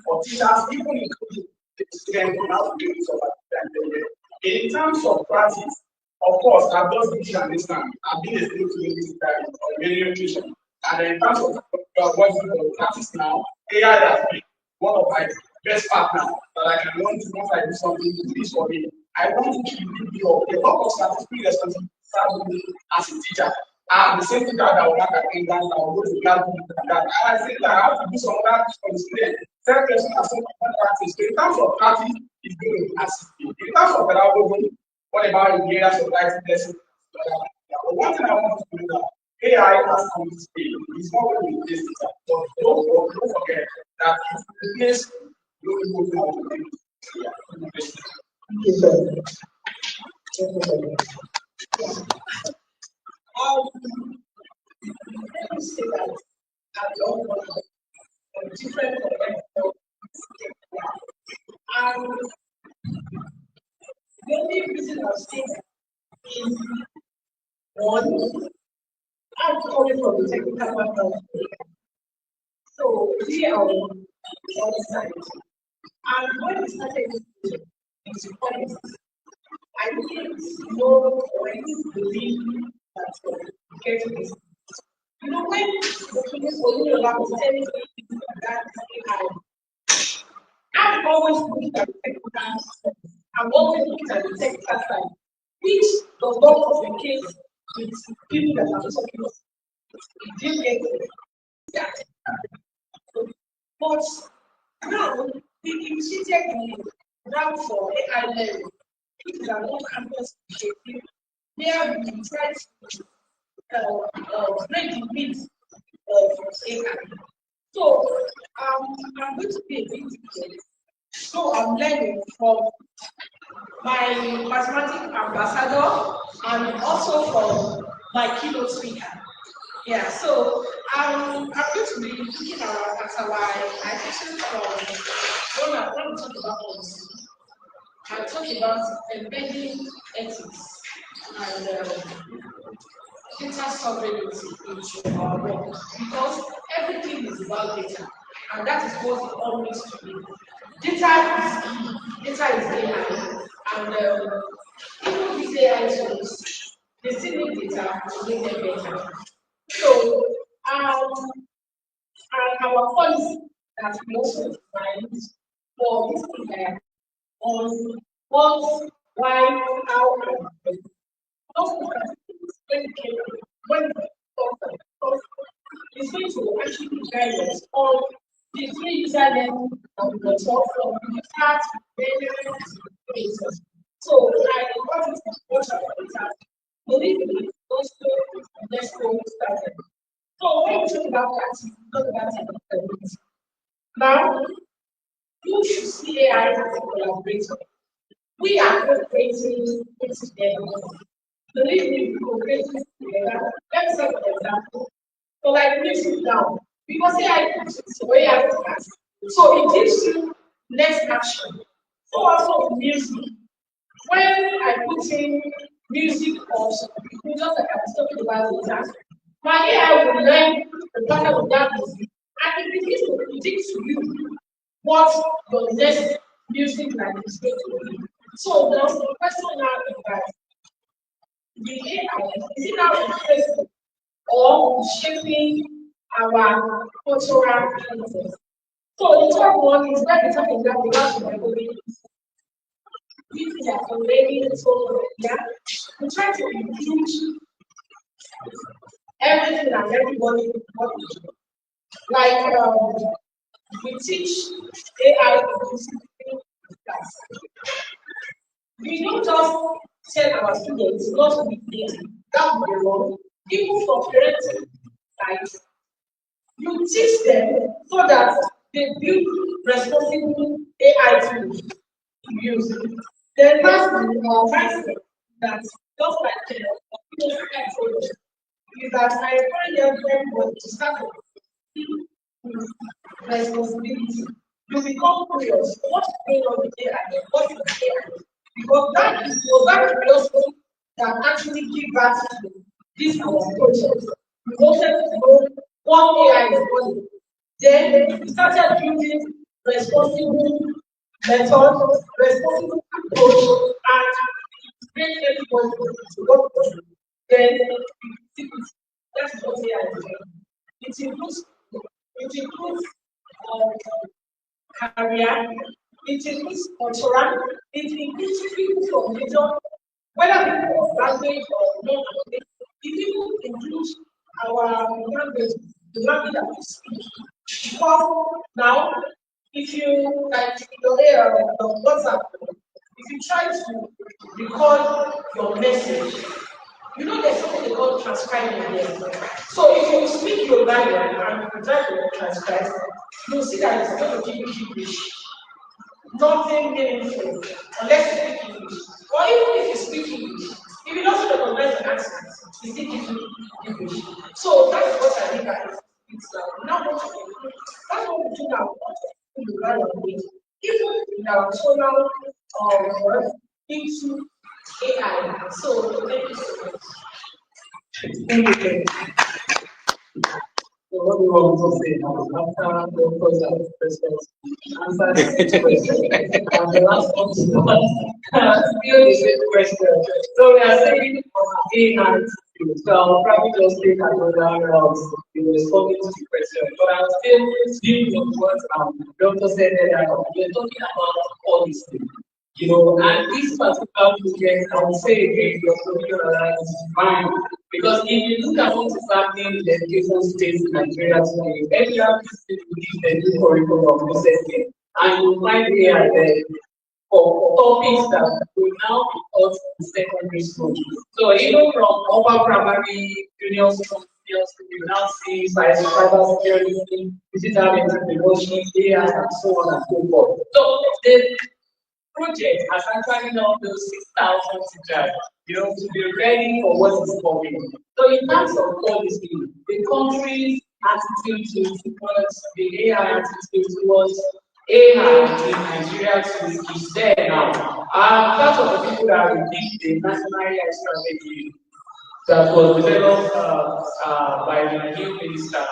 for teachers, even including the students, on how to do use of artificial intelligence. In terms of practice, of course, I've just been understand. I've been a student to this time on many occasions. And in terms of what you practice now, AI has been one of my best partners that I can learn to once I do something to this for me. I want to give you a lot of statistical responsibility as a teacher. I'm the same teacher that will work at England, that will go to class and that. And I think that I have to do some of that for the student. Third person has some practice. So in terms of practice, it's going to assist you. In terms of pedagogy, what about the areas of life lesson? But one thing I want to do now, AI has come to stay. It's not going to be this teacher. But don't forget that it's the place you will go to the Thank you, sir. Let me say that I don't want different and the only reason I'm saying that is one, I'm coming from the technical background. So we are on the side. And when we started this policy, I didn't know or I didn't believe that get this. You know, when the students were doing about telling me that I've always looked at the technical side. I've always looked at the technical side, which does not communicate with people that are talking about it. Didn't get it. Yeah. But now, we initiated the route for AI learning, which is an on-campus initiative, where we try to break the myth of AI. So, I'm going to be a bit different. So, I'm learning from my mathematics ambassador and also from my keynote speaker. Yeah, so I'm going to be looking at our ideation from when we talk about policy. I talk about embedding ethics and data sovereignty into our work because everything is about data, and that is what it always to be. Data is key, data is AI, and even these AI tools, they still need data to make them better. So, and our policy that we also defined for this program on what, why, how, and when. Also, when it's going to actually guide us on the three user level of the talk from the start to the basis. So, I got it from what I was believe me, let's go started. So when we talk about that, we talk about it. Now, you should see AI as a collaborator. We are collaborating together. Believe me, we cooperate together. Let's take an example. So like music now, because AI is the way I ask. So it gives you less action. So also music. When I put in music or something, just like I was talking about that, my AI will learn the pattern of that music and it begins to predict to you what your next music like is going to be. So the question now is that the AI is it now replacing or shaping our cultural context? So the third one is where the talking about the last one we are already so yeah, we try to include everything and everybody. Like we teach AI in class. We don't just tell our students not to be AI. That would be wrong. Even for parenting, right? You teach them so that they build responsible AI tools to use. Then that's the mindset that just like is that I encourage everybody to start with responsibility. You become curious. What's going on with AI? What is AI? Because that is that curiosity that actually give birth to these our situations. We wanted to know what AI is doing. Then we started building responsible methods, responsible approach, and make everybody to work with it. Then that's what AI is doing. It includes career, it includes cultural, it includes people from religion, whether people of language or non language, it even includes our language, the language that we speak. Because now, if you like your WhatsApp, if you try to record your message, you know there's something they call transcribing here. So if you speak your language and you try to transcribe, you'll see that it's going to give you English. Nothing meaningful unless you speak English. Or even if you speak English, if you don't recognize the accent, it still gives you English. So that's what I think that it's now what we do. That's what we do now. In the language, even in our tonal work into AI. So thank you so much. Thank you. So what do you want to say now? After the first answer the question, and the last one to still the same question. So we are saying AI. So I'll probably just take another round in responding to the question. But I'll still deal with what Dr. said earlier. We're talking about policy. You know, and this particular project, I would say again, your opinion is fine. Because if you look at what is happening in the education space in Nigeria today, every other state release the new curriculum recently, and you find AI there for topics that will now be taught in secondary school. So even from upper primary, junior school, you now see cyber security, digital entrepreneurship, AI, and so on and so forth. So the project has actually now built 6,000 teachers, you know, to be ready for what is coming. So in terms of policy, the country's attitude towards the AI attitude towards AI in Nigeria is there now. Part of the people that released the national AI strategy that was developed by the new minister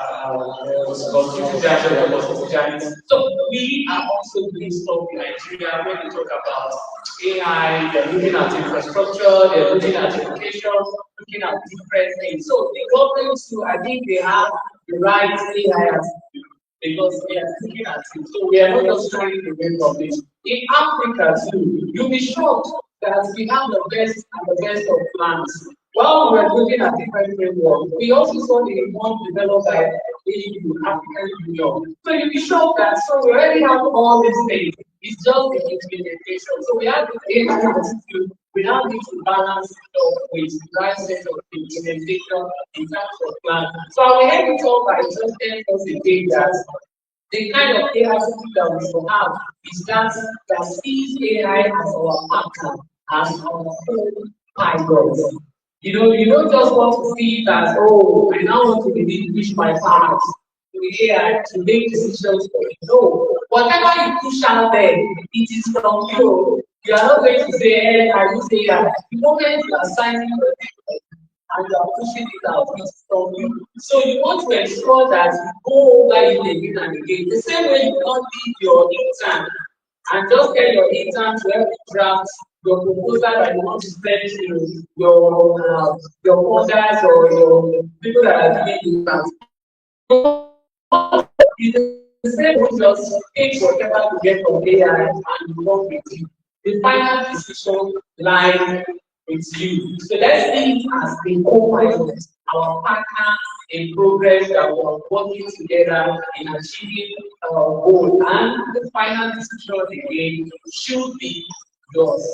So we are also doing stuff in Nigeria when we talk about AI, they're looking at infrastructure, they're looking at education, looking at different things. So the government too, I think they have the right AI attitude because they are looking at it. So we are not just trying to away from this. In Africa too, you'll be shocked that we have the best and the best of plans. While we were looking at different frameworks, we also saw the one developed by the African Union. So you'll be shocked that so we already have all these things. It's just the implementation. So we have the AI attitude. We now need to balance it up with the right set of implementation in terms of plan. So I will end it off by just telling us again that the kind of AI attitude that we should have is that sees AI as our partner, as our own pilot. You know, you don't just want to see it as, oh, I now want to relinquish my powers to the AI to make decisions for you. No, whatever you push out there, it is from you. You are not going to say, hey, I will say that. The moment you are signing your paper and you are pushing it out, it's from you. So you want to ensure that you go over it again and again. The same way you don't leave your intern and just get your intern to help you draft your proposal that you want to send to your funders or your people that are giving you grants. The same way just take whatever you get from AI and work with it. The final decision lies with you. So let's see it as the co-pilot our partner in progress that we are working together in achieving our goal. And the final decision again should be yours.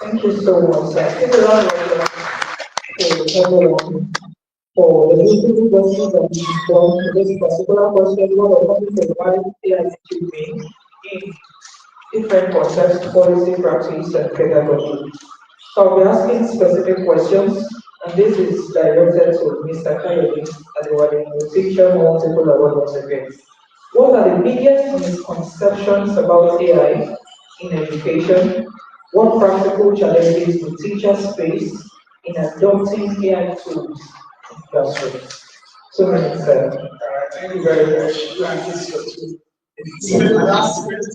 Thank you so much, sir. Give a round of applause for everyone for the beautiful questions that you've done to this particular question. What are the why AI should be in different concepts, policy, practice, and pedagogy. So I'll be asking specific questions, and this is directed to Mr. Kayode as well as section multiple awareness again. What are the biggest misconceptions about AI in education? What practical challenges do teachers face in adopting AI tools in classrooms? So, Mr. Thank you very much. You and this last question.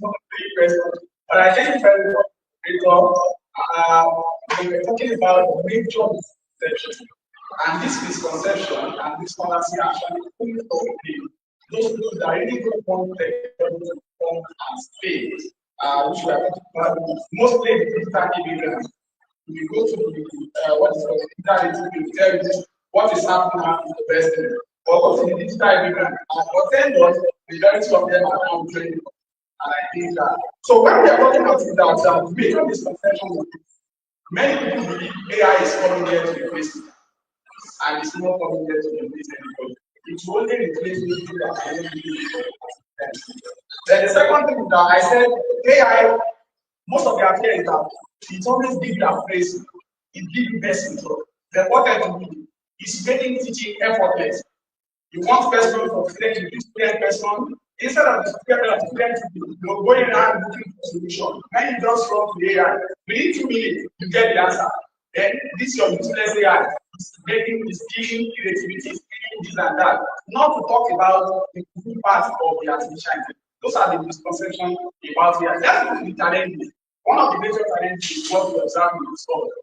But I thank you very much because we were talking about the major misconception. And this misconception and this policy actually fully fulfill those people that really don't want technology to come and stay, which we are talking about mostly the digital immigrants. If you go to the what is called internet, it will tell you what is happening now is the best thing. But go to the digital immigrant, and for 10 years, majority of them are now training. And I think that. So when we are talking about it, that major misconception is many people believe AI is coming here to replace it, and it's not coming here to replace anybody. It will only replace people that are really. Then the second thing is that I said AI, most of their fear is that it always gives you a phrase, it gives you best control. The important thing is making teaching effortless. You want person from student to student person, instead of the student going around looking for solution. When you just run to AI, within 2 minutes, you get the answer. Then this your useless AI is making is stealing creativity, stealing this and that. Not to talk about the good part of the artificial intelligence. Those are the misconceptions about AI. That's the challenges. One of the major challenges is what we observed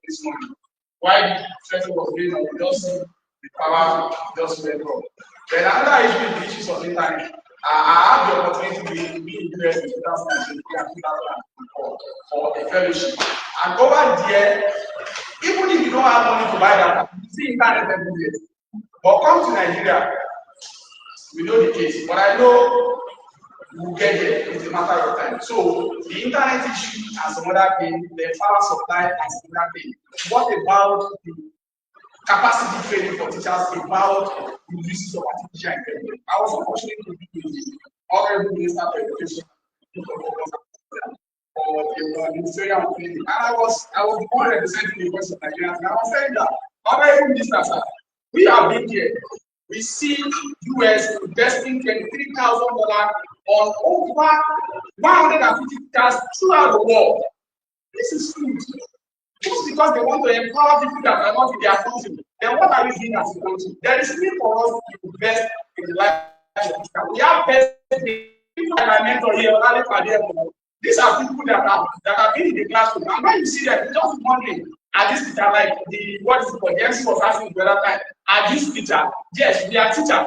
this morning. Why the session was going on, we just see the power just went up. Then another issue is the issues of internet. I had the opportunity to be in the US in 2003 and 2004 for a fellowship. And over there, even if you don't have money to buy that, you see internet everywhere. But come to Nigeria, we know the case. But I know we'll get there. It's a matter of time. So the internet issue and some other thing, the power supply and some other thing. What about the capacity training for teachers about the uses of artificial intelligence? I was unfortunate to be with the Honorable Minister for Education for the ministerial training. And I was the one representing the University of Nigeria. And I was saying that, Honorable Minister, sir, we have been here. We see US investing $23,000 on over 150 teachers throughout the world. This is good. Just because they want to empower people that are not in their country, then what are we doing as a country? There is need for us to invest in the life of people. We have best people like my mentor here, these are people that have been in the classroom. And when you see them, you're just wondering, are this teacher like the what is it called? The MC was asking the other time, are this teacher? Yes, we are teacher.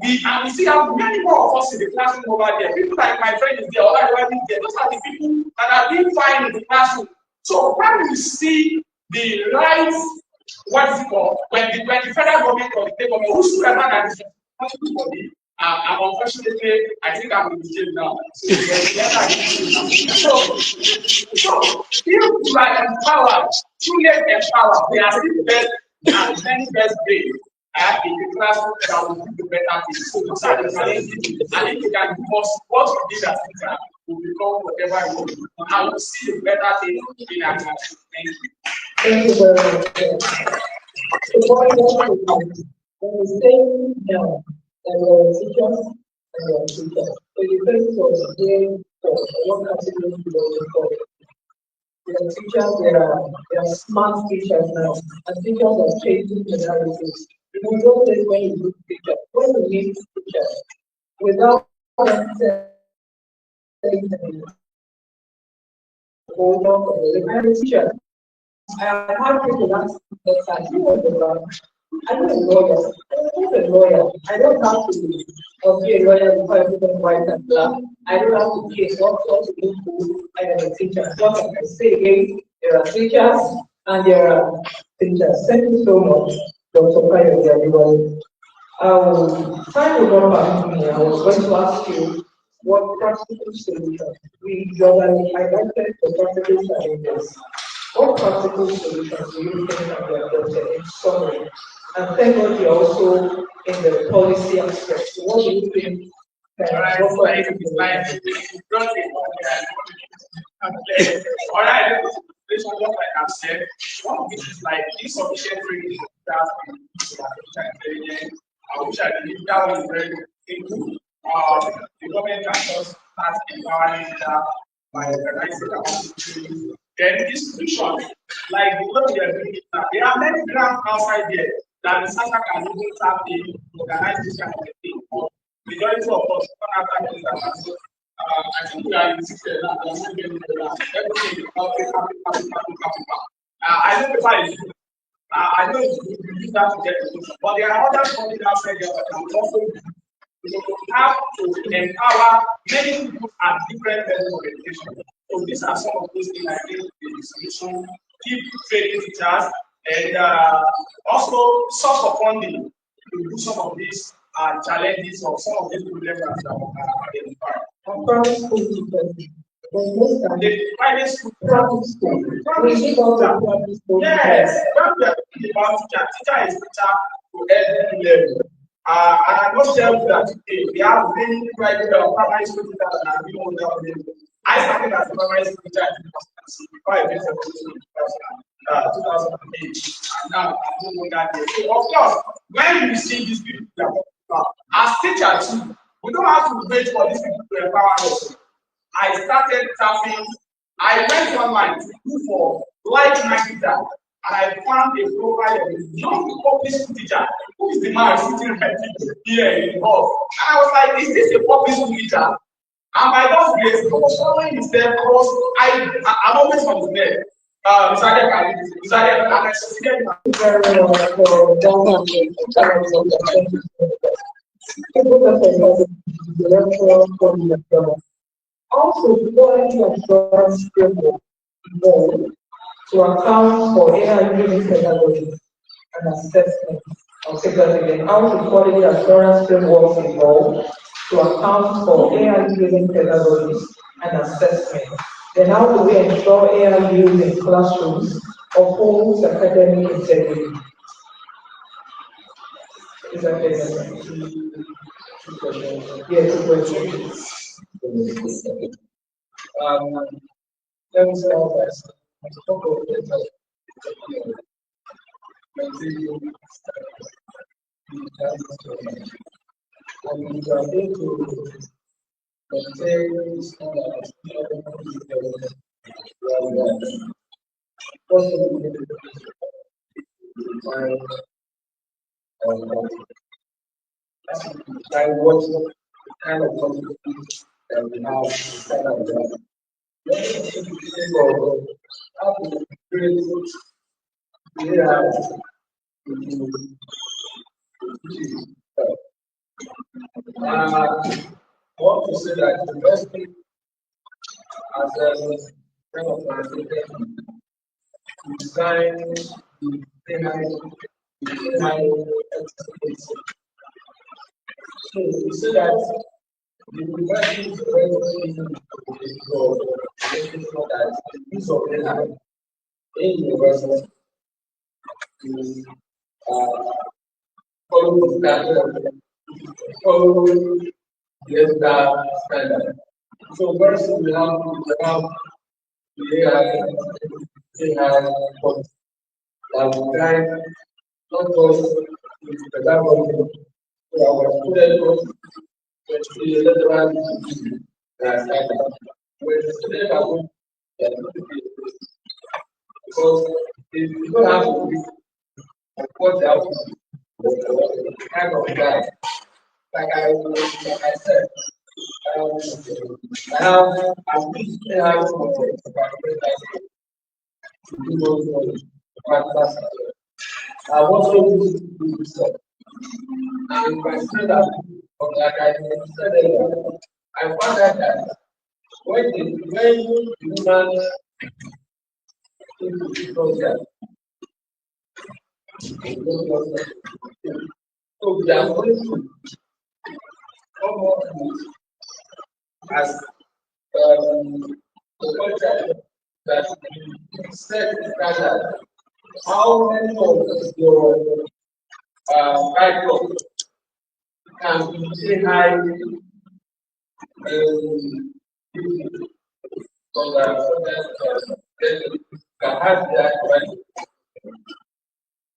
We see how many more of us in the classroom over there. People like my friend is there, other is there. Those are the people that have been fine in the classroom. So when you see the right, what is it called? When the federal government or the state government, whosoever that is responsible for the unfortunately, I think I'm in the jail now. So if you are empowered, truly empowered, they are still the best and many best days. In the classroom that will do the better things. So those are the challenges. And if you can give us what we did as teacher, will become whatever you want. And I will see the better thing in our classroom. Thank you. Thank you very much. When we say no, there were teachers and there are teachers. So the first was again for one category to the there are teachers, there are smart teachers now, and teachers are changing the narratives. You know, those days when you look teachers, when you meet teachers, without them saying the teacher, I have people ask that you want to I'm a lawyer. I'm a lawyer. I don't have to be a lawyer before I put on white and black. I don't have to be a doctor to be cool. I am a teacher. Just like I say again, there are teachers and there are teachers. Thank you so much. Dr. Kayo Yadiwale. Time will not back to me. I was going to ask you what practical solutions we globally highlighted the practical challenges. What practical solutions do you think can be adopted in summary? And thank God you're also in the policy aspect. So what do you think can offer all right, based on what I have said, one of it is like insufficient training that artificial intelligence. I wish I believe that was very good. The government can just start empowering that by organizing our institutions. Then institutions, like the way we are doing it now, there are many grants outside there that the center can even tap in to organize this kind of thing. But majority of us don't have that in I think we are in the system now. We are not getting the land. Everything is capital. I know the price. I know you use that to get the solution, but there are other companies outside there that can also have to empower many people at different levels of education. So these are some of those things I think the solution. Keep training teachers and also source of funding to do some of these challenges or some of these problems that are identified. private school teachers? The private school. Private school. We need all the private school. Yes, when we are talking about teacher is teacher to every level. And I must tell you that today we have many private primary school teachers that are being on that level. I started as a primary school teacher in 2006 before I went to 2008. And now I'm doing that day. So of course, when you see these people as teachers, we don't have to wait for these people to empower us. I started tapping. I went online to look for like-minded teacher, and I found a profile of a young public school teacher who is the man sitting right here in the hall. And I was like, is this a public school teacher? And by God's grace, he was following his step because I'm always on his neck. Mr. Adek, and I succeeded. Very well for also, the quality assurance framework involved to account for AI-driven pedagogy and assessment. I'll take that again. How the quality assurance framework involved to account for AI-driven pedagogy and assessment. Then how do we ensure AI use in classrooms upholds academic integrity? Is that yes, two questions. Let me start by talk about the material and we are going to maintain standards I watch kind of conflict that we have kind of that. How to create AI I want to say that the best thing as a kind of translation design the AI experience. So we say that the university is very for making sure that the use of AI in university is follow the standard, follow the standard. So first we have the AI policy that will guide not just the pedagogy to our students, but to the electoral when the students are going to because if you don't have to be what they have to kind of guy. Like I said, I have at least I have I've also used to do this stuff. And if I say that, like I said earlier, I found out that when the human into the project, So we are going to come up with as the contract that set the standard. How many of your icon can say hi can have that right?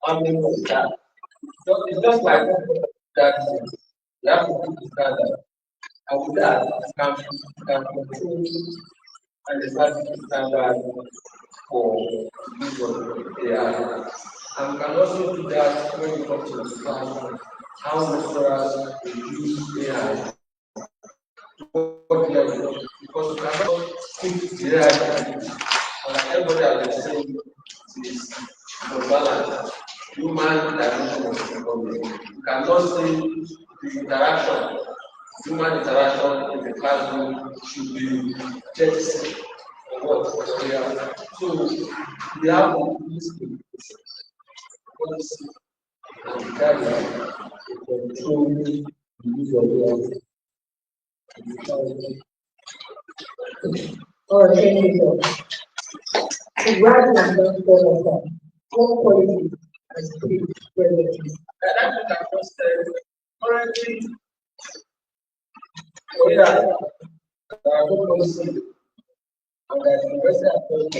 How many of that? So it's just like that you have to put the standard. And with that, you can control and establish the standard for use of AI. And we can also do that when it comes to the class, how lecturers use AI to what level, because we cannot fix the AI. Everybody has been saying is the balance, human dimension of the problem. You cannot say the interaction, human interaction in the classroom should be just what? Yeah. So we have to use the policy and guidelines to control the use of AI. Or thank you. To rather than just fall apart, all quality and speed relative. And that's what I just said. Currently, we are policy and that the Western approach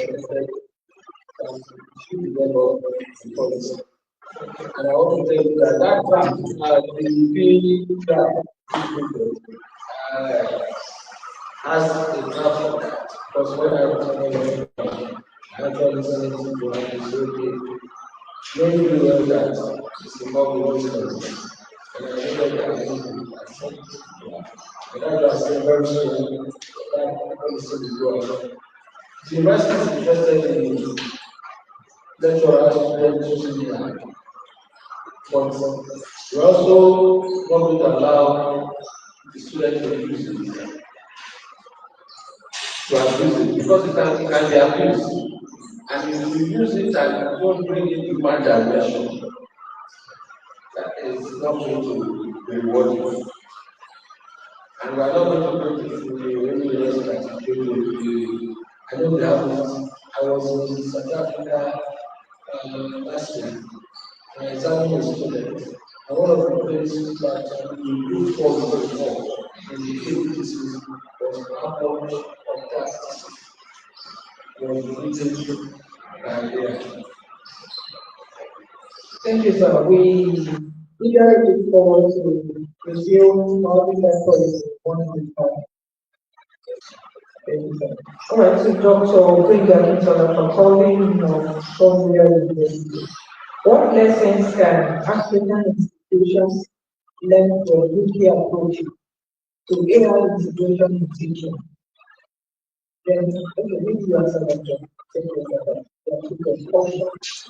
should develop the policy. And I want to tell you that that draft, the draft has a draft of that. Because when I was actually listening to what you said, many people that it's about the wisdom. And I know that I need to accept it. And that was very strong. That policy is good. The university is interested in lecturers and students. But we also want to allow the students to use it, to abuse it, because it can be abused. And if you use it and you don't bring in human dimension, that is not going to reward you. And we are not going to put it in the university that I know they have this. I was in South Africa last year. I examined a student, and one of the places that we looked for in the activities was how much of that was written by AI. Thank you, sir. We eagerly look forward to resume all the policy once we come. Thank you, sir. All right, so Dr. Benjamin for calling from the university. What lessons can African institutions learn from UK approach to AI integration in teaching? Then, okay, maybe you answer that, John. Thank you, sir.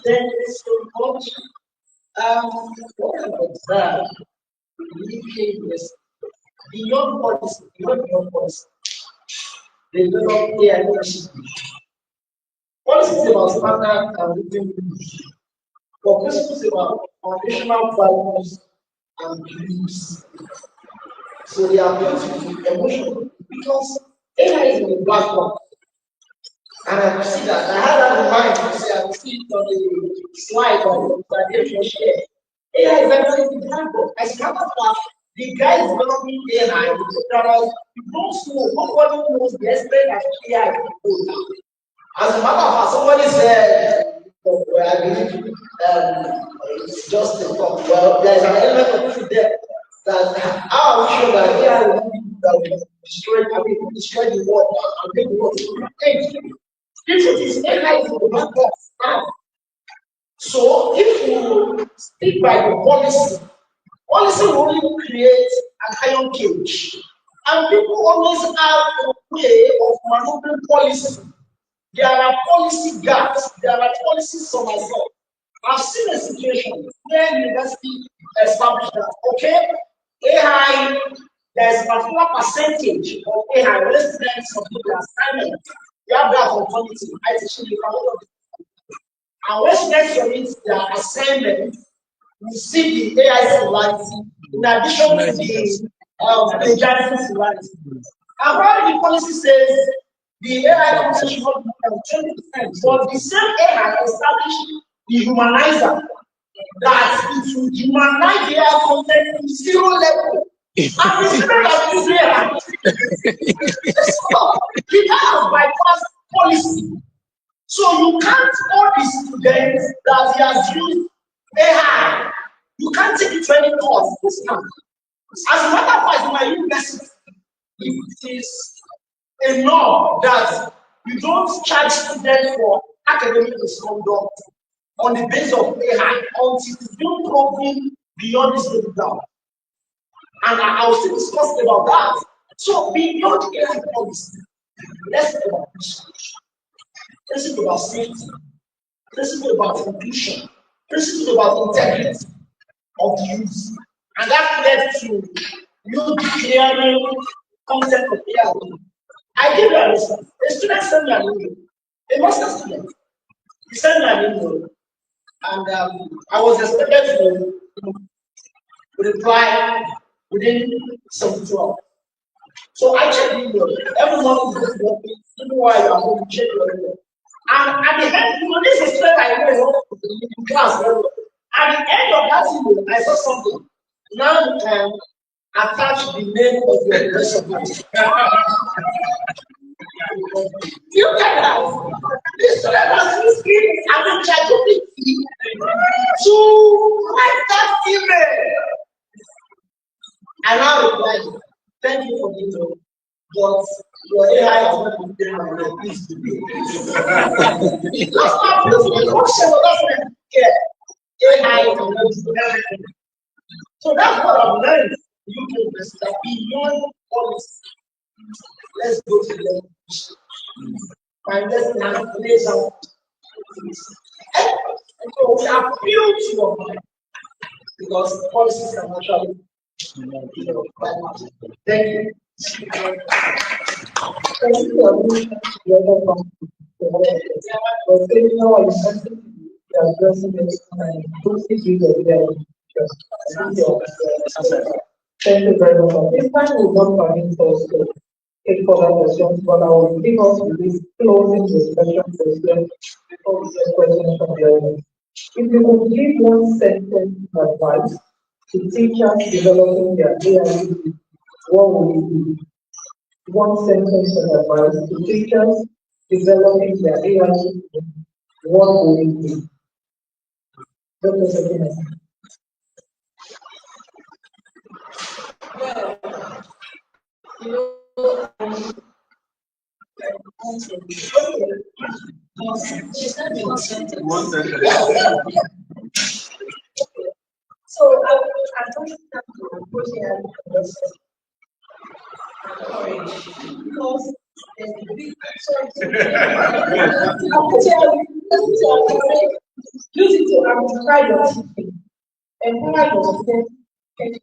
Thank you so much. What I observed in the UK is beyond policy, they develop AI policy. Policy is about standard and written rules, but principles about foundational values and beliefs. So they are built with emotion because AI is in the black box. And I see that. I had that in mind to say, I will see it on the slide on the presentation share. AI is actually in the black box. As a matter of fact, the guys developing AI, the programmers, you don't know, nobody knows the extent of AI can go now. As a matter of fact, somebody said, I believe it's just a talk. Well, there's an element of truth there. That how are we sure that AI will destroy the world and make the world change? This is AI is the black box now. So if you stick by the policy will only create an iron cage. And people always have a way of maneuvering policy. There are policy gaps, there are policy somersaults. I've seen a situation where university established that, okay, AI, there's a particular percentage of AI residents of the assignment. You have that authority. I teach you And when students submit their assignment, we see the AI similarity in addition to the plagiarism similarity. And while the policy says the AI content should not be more than 20%, but the same AI established the humanizer that it will humanize the AI content to 0 level. And the student has used AI. So we have bypassed policy. So you can't hold the student that he has used AI. You can't take it to any course this time. As a matter of fact, in my university, it is a law that you don't charge students for academic misconduct on the basis of AI until you do proven beyond this level down. And I will still discuss about that. So beyond AI policy, let's talk about research. Let's talk about safety. Let's talk about inclusion. Let's talk about integrity of the use. And that led to you declaring concept of AI. I give you an example. A student sent me an email. A master student. He sent me an email. And I was expected to reply within 72 hours. So I checked the email. Every morning, even while you are home, check your email. And at the end, this is straight I know in class. At the end of that email, I saw something. Now you can attach the name of your person. You can have this student has used it as a ChatGPT to write that email. I now reply, thank you for the email, but your AI has not been there my life. Please do it. That's not the question of that AI cannot do everything. So that's what I've learned in UK University, that beyond policy. Let's go to the language. And let's now place out things. And so we appeal to your mind because policies are naturally quite much. Thank you. Thank you for being the other one. For taking our initiative to addressing this and posting you the very Thank you very much. This time will not permit us to take further questions, but I will give us this closing discussion question before we get questions from the audience. If you could give one sentence advice to teachers developing their AI, what would it be? One sentence of advice to teachers developing their AI, what would it be? Dr. Sakina. So I don't have to approach it because there's a big use it to amplify your teaching, empower yourself. Thank you.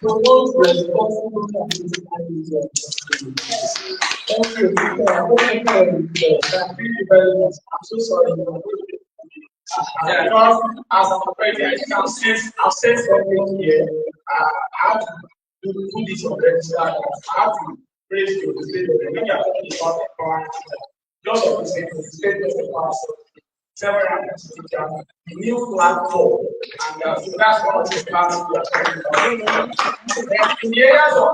Promote responsible participation. Thank you. Thank you very much. I'm so sorry. Because as an operator, I think I've said something here. I have to do this on register. I have to praise you to say that when you are talking about the power, just of the statement of power, several the new platform, and so that's one of the plans we are talking about. In the areas of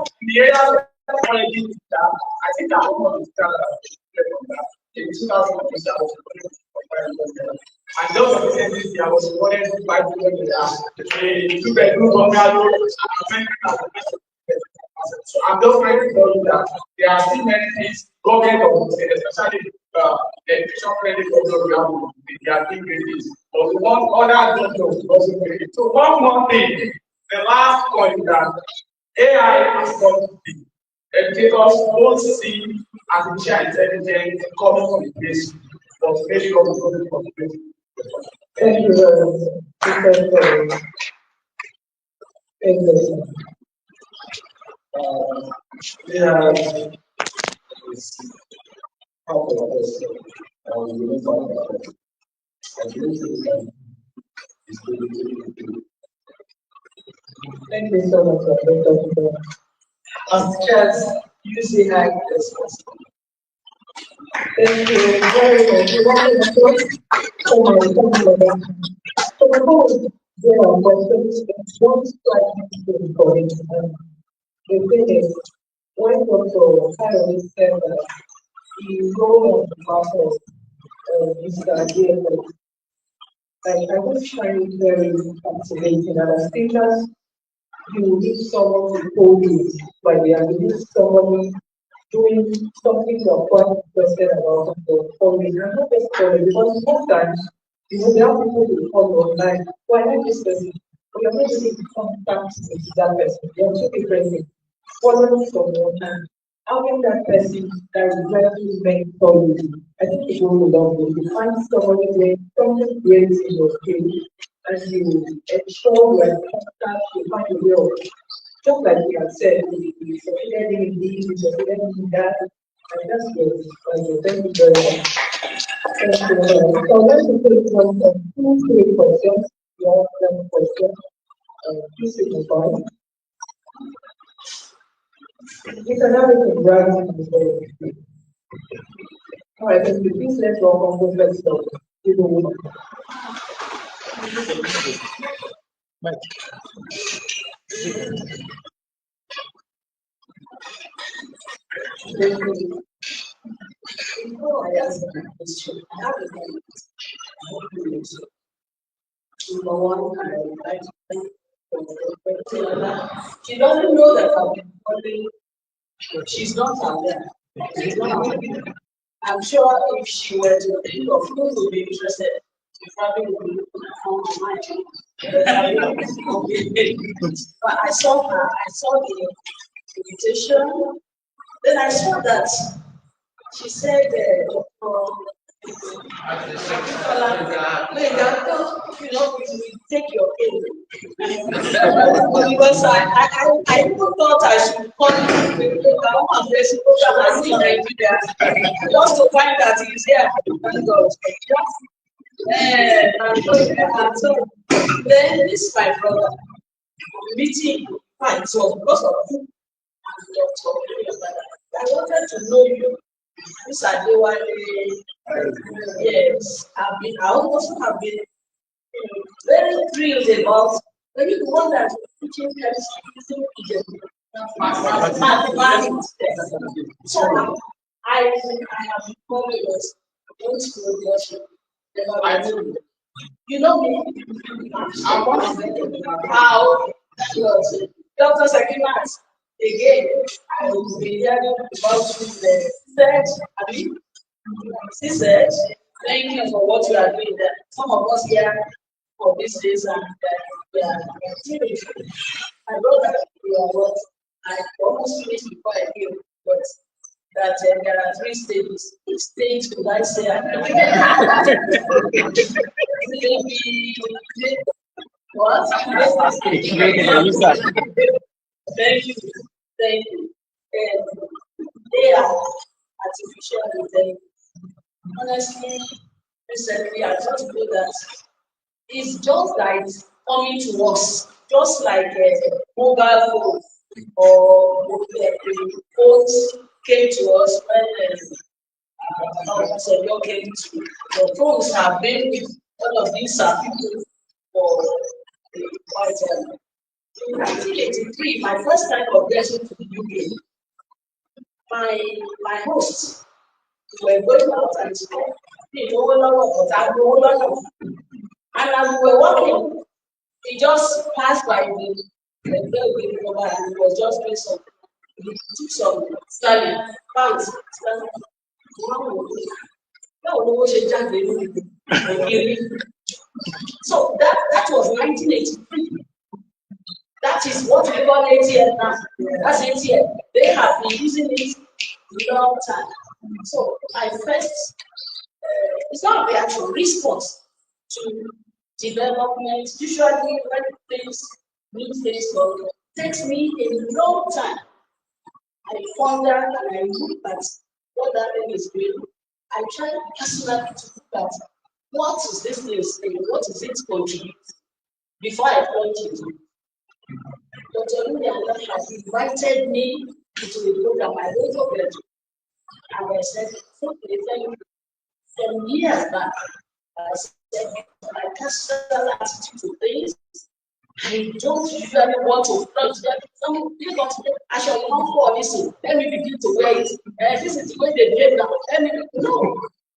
technology, I think I want to start in 2000. And just of the same this year, I was awarded $5 million a 2-bedroom bungalow. So I'm just trying to tell you that there are still many things government of the state, especially the education credit program, they are doing great things. But we want other doctors to also do it. So one more thing, the last point that AI has got to be. Educators don't see artificial intelligence coming from the base, but maybe coming from the base. Thank you very much. Thank you. how to address the mental health. I believe it's really Thank you so much, Dr. As chairs, you say hi to this person. Thank you very much. You want to talk? So before we get our questions, one slightly important. The thing is, when Dr. Kyle said that he wrote on behalf of Mr. DFO, I was trying very captivating, and I think that you need someone to hold you by the hand. You need someone doing something you're quite interested about the following. And not just following, because sometimes we have people who follow online. Why not this person? We are not really in contact with that person. They are two different things. Following from online, having that person directly mentor you. I think it will love you. You find someone doing something great in your field and you ensure you are in contact, you find a way of just like we have said, we succeeded in this, we succeeded in that, and that's good. Thank you very much. Thank you very much. So let's take one or two, three questions. You have one question. Please signify. You can have it in writing as well. All right, then please let's welcome Professor Ido. Before I ask the question, I have a comment. Number one, I would like to thank her. She doesn't know that I've been calling. She's not aware. She's not aware. I'm sure if she were to think of who would be interested, she probably would be looking at but I saw her, I saw the invitation, then I saw that she said, you take your aim. Because I even thought I should call you Nigeria just to find that he's here. Thank God. And so then this is my brother meeting fine. So because of you and Dr. I wanted to know you. This Adewale, yes, I also have been very thrilled about when you one that teaching chemistry using mathematics. So I have become going to worship. You know me, I want to know how Dr. Sakimat again. I will be hearing about the search. She said, thank you for what you are doing there. Some of us here for this reason we are I wrote that we are what I almost finished before I came, but that there are three stages. Each stage could I say what? Thank you. Thank you. They are artificial intelligence. Honestly, recently I just feel that it's just like coming to us, just like a mobile phone or the phones came to us when Señor came to. The phones have been with all of these people for quite a while. In 1983, my first time progressing to the UK, my hosts were going out and said, and as we were walking, he just passed by the girl with the mobile and he was just doing something. He took some sterling, pounds, sterling. So that was 1983. That is what we call ATM now. That's ATM. They have been using it a long time. So my first, it's not the actual response to development. Usually when things need things takes me a long time. I ponder and I look at what that thing is doing. I try personally to look at what is this thing saying, what is it contribute before I point it. Dr. William has invited me into the program. I went over there and I said, some years back, I said, my personal attitude to things, I don't usually want to flush them. Some people I shall come for this. Let me begin to wear it. This is the way they behave now.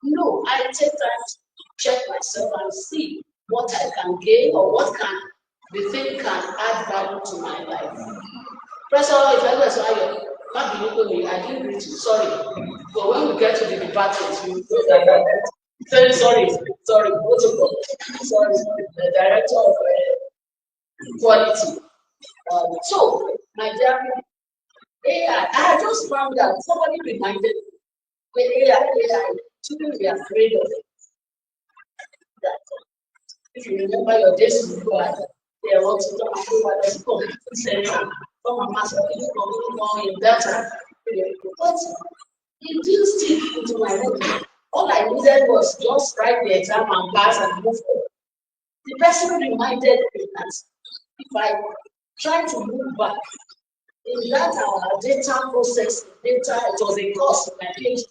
No, I take time to check myself and see what I can gain or what can the thing can add value to my life. First of all, if I was I didn't reach you, sorry. But when we get to the department, you know that. Sorry, protocol. Sorry, the director of quality. So, my dear, AI, I had just found out, somebody reminded me, when AI, children be afraid of it. That, if you remember your days before, they are also talking about the computer center, from a master in data. But it didn't stick into my head. All I needed was just write the exam and pass and move on. The person reminded me that if I try to move back in that our data process, it was a course in my PhD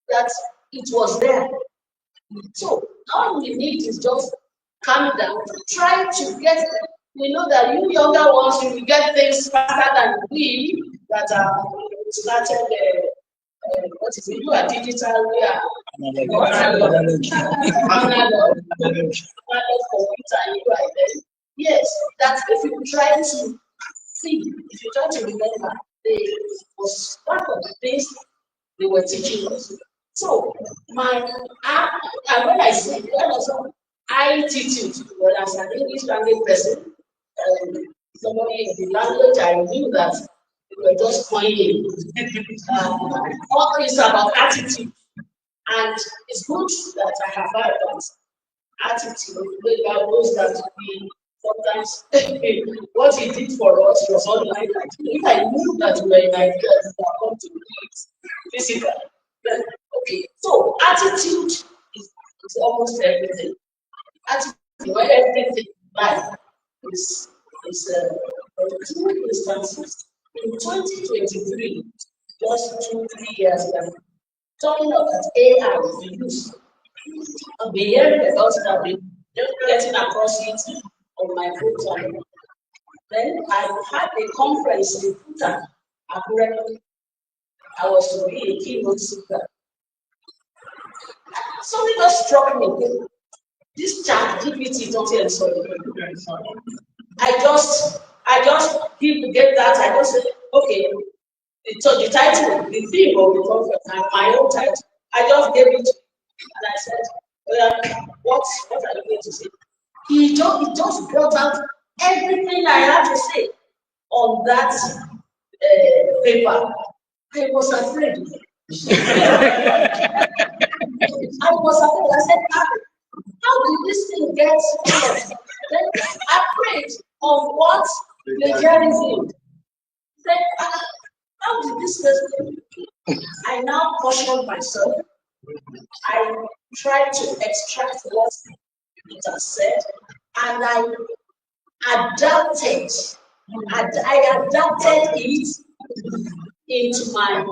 that it was there. So all we need is just calm down, try to get. We know that you younger ones, you will get things faster than we that are started. What is it? You are digital, we are analog computer, you are there. Yes, that if you try to see, if you try to remember, it was one of the things they were teaching us. So, when I say, I teach it, well, as an English language person, somebody in the language, I knew that we were just coining. All is about attitude. And it's good that I have heard that attitude, the God knows that we sometimes what he did for us was not like that. If I knew that we were in Nigeria, I would come to it physically. Then, okay, so attitude is almost everything. Attitude where everything life is two instances. In 2023, just 2-3 years ago, talking about AI we use. I've been hearing about it, I've been just getting across it on my program. Then I had a conference in Puta, Akure. I was to be a keynote speaker. Something just struck me. This chat GPT don't tell sorry. I just get that. I just said, okay. So the title, the theme of the conference, my own title. I just gave it, and I said, well, what are you going to say? He just brought out everything I had to say on that paper. I was afraid. I said, how did this thing get then afraid of what plagiarism? Then how did this person? I now caution myself. I try to extract what it has said, and I adapted. I adapted it into my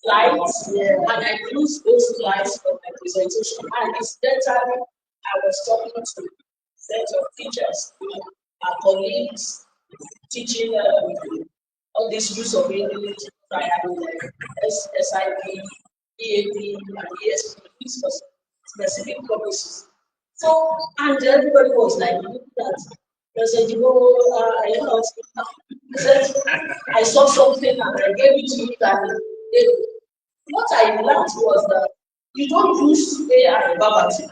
slides, and I used those slides for my presentation. And incidentally, I was talking to a set of teachers, our colleagues, teaching all this use of English. I had SIP, EAP, and ESP for specific purposes. So, and everybody was like, that. I said, I said, I saw something and I gave it to you. And what I learned was that you don't use AI verbatim.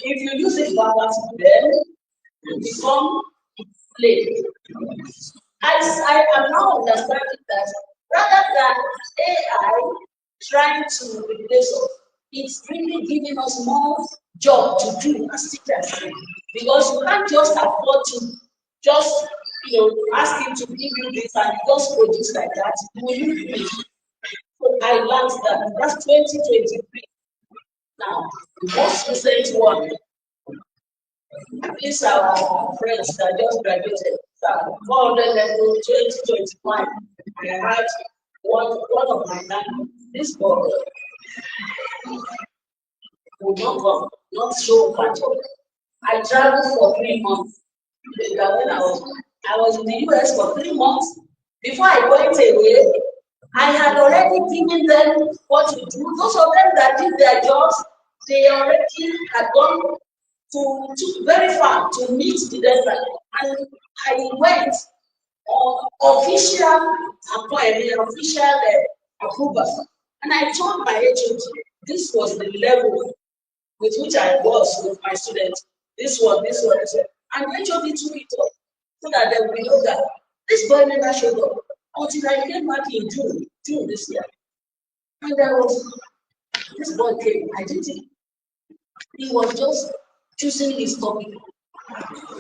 If you use it verbatim, then you become late. I am now understanding that rather than AI trying to replace us, it's really giving us more job to do as teachers. Because you can't just afford to just ask him to give you this and just produce like that. Will you do it? I learned that. That's 2023. Now, the most recent one, these are our friends that just graduated. 400 level 2021. I had one of my men, this boy would not come, not show up at all. I traveled for 3 months. When I was in the US for 3 months. Before I went away, I had already given them what to do. Those of them that did their jobs, they already had gone to very far to meet the deadline. And I went on official appointment, official approval. And I told my agent this was the level with which I was with my students. This one. And the HOD took it up so that they will know that this boy never showed up until I came back in June this year. And this boy came, I didn't. He was just choosing his topic.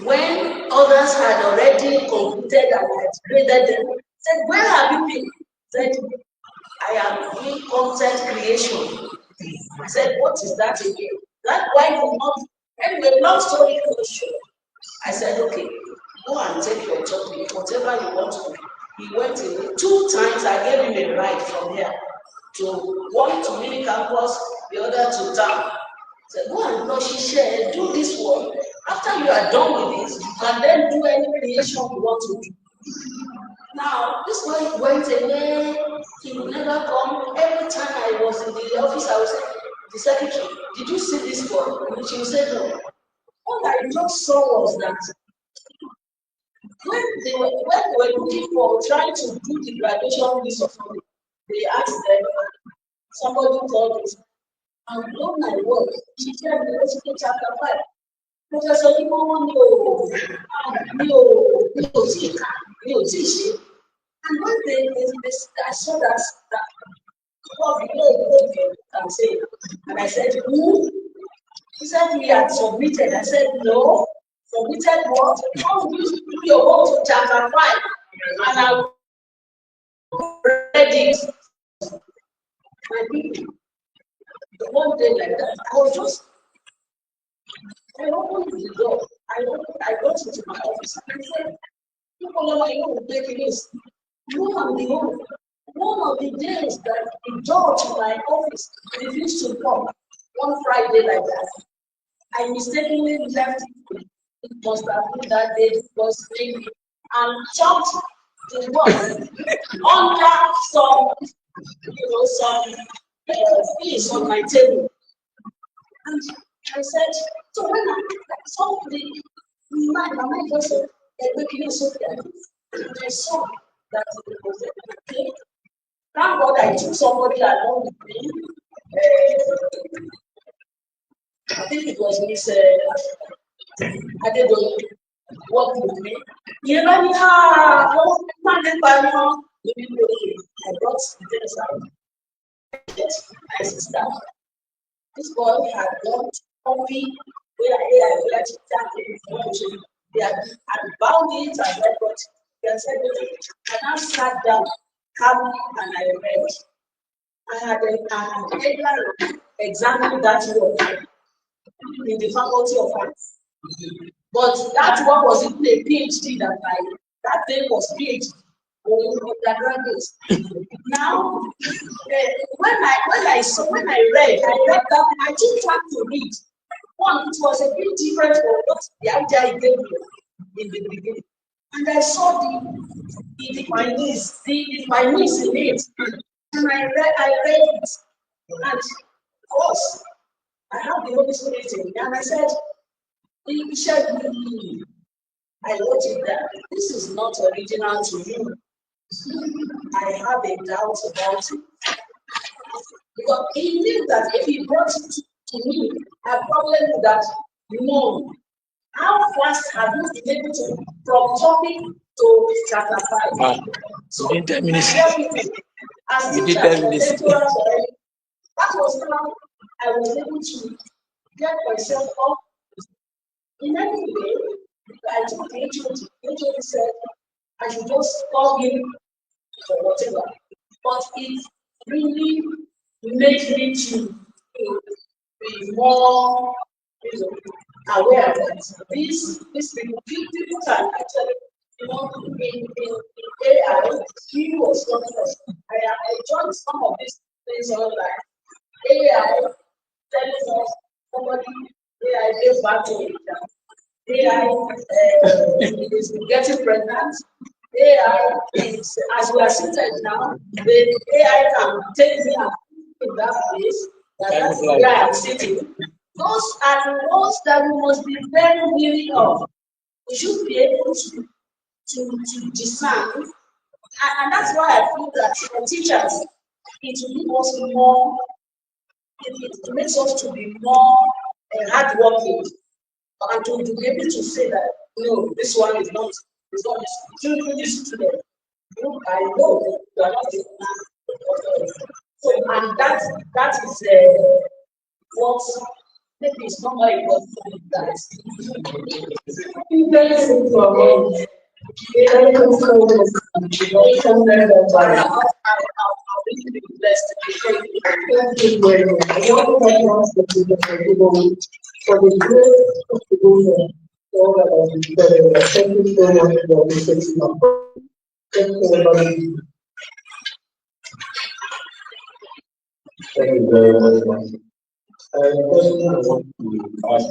When others had already completed and had graded them, said, where have you been? Said, I am doing content creation. I said, what is that again? That why you not? Anyway, long story short, I said, okay, go and take your topic, whatever you want to do. He went away. 2 times I gave him a ride from here to one to mini campus, the other to town. I said, go and share, do this one. After you are done with this, you can then do any creation you want to do. Now, this boy went away, he would never come. Every time I was in the office, I would say, the secretary, did you see this boy? And she would say, no. All I just saw was that when they were looking for trying to do the graduation list of something, they asked them, somebody told us, and when I work, she said, let's get chapter 5. Professor Ibo, and when they I saw that can say, and I said, who? He said he had submitted. I said, no. Submitted what? How do you do your work to chapter 5? And I read it. My people, one day like that, I opened the door. I got into my office and I said, people know I know making this. One of the days that the door to my office refused to come, one Friday like that, I mistakenly left it. It must have been that day because maybe and chopped the one under some fish on my table. And I said, so when I saw my mind just said, I saw that it was okay. Thank God I took somebody along with me. I think it was Miss I didn't work with me. You know, I brought the things out. My sister, this boy had done coffee where I let it down. They had bound it and record. They said, and I sat down, calmly, and I read. I had examined that work in the Faculty of Arts. But that one was even a PhD that thing was PhD undergraduate. Now, when I read that I didn't try to read. One, it was a bit different from what the idea gave me in the beginning. And I saw my niece in it. And I read it. And of course, I have the Holy Spirit in me. And I said, I wrote it that this is not original to you. I have a doubt about it. Because he knew that if he brought it to me, I probably knew that, no. How fast have you been able to, from topic to chapter 5? So, in 10 minutes. As You did 10 minutes. That was how I was able to get myself up. In any way, I took the HOD said I should just call him or whatever. But really makes me to be more aware that these people can actually, in AI, he was talking of, I enjoyed some of these things online. AI telling us somebody, AI gave back to it. AI is getting pregnant. AI is, as we are seated now, the AI can take me in that place. That's where I'm sitting. Those are the ones that we must be very wary of. We should be able to discern. And that's why I feel that for teachers, it will make us more, it makes us to be more hardworking and to be able to say that, no, this one is not this student. No, I know you are not the man. So, and that is what maybe it's not very important that Very simple. Very simple. Thank you very much. I want to announce the people for the grace of the women. All that has been said. Thank you so much for listening up. Thank you, everybody. Thank you very much. The question I want to ask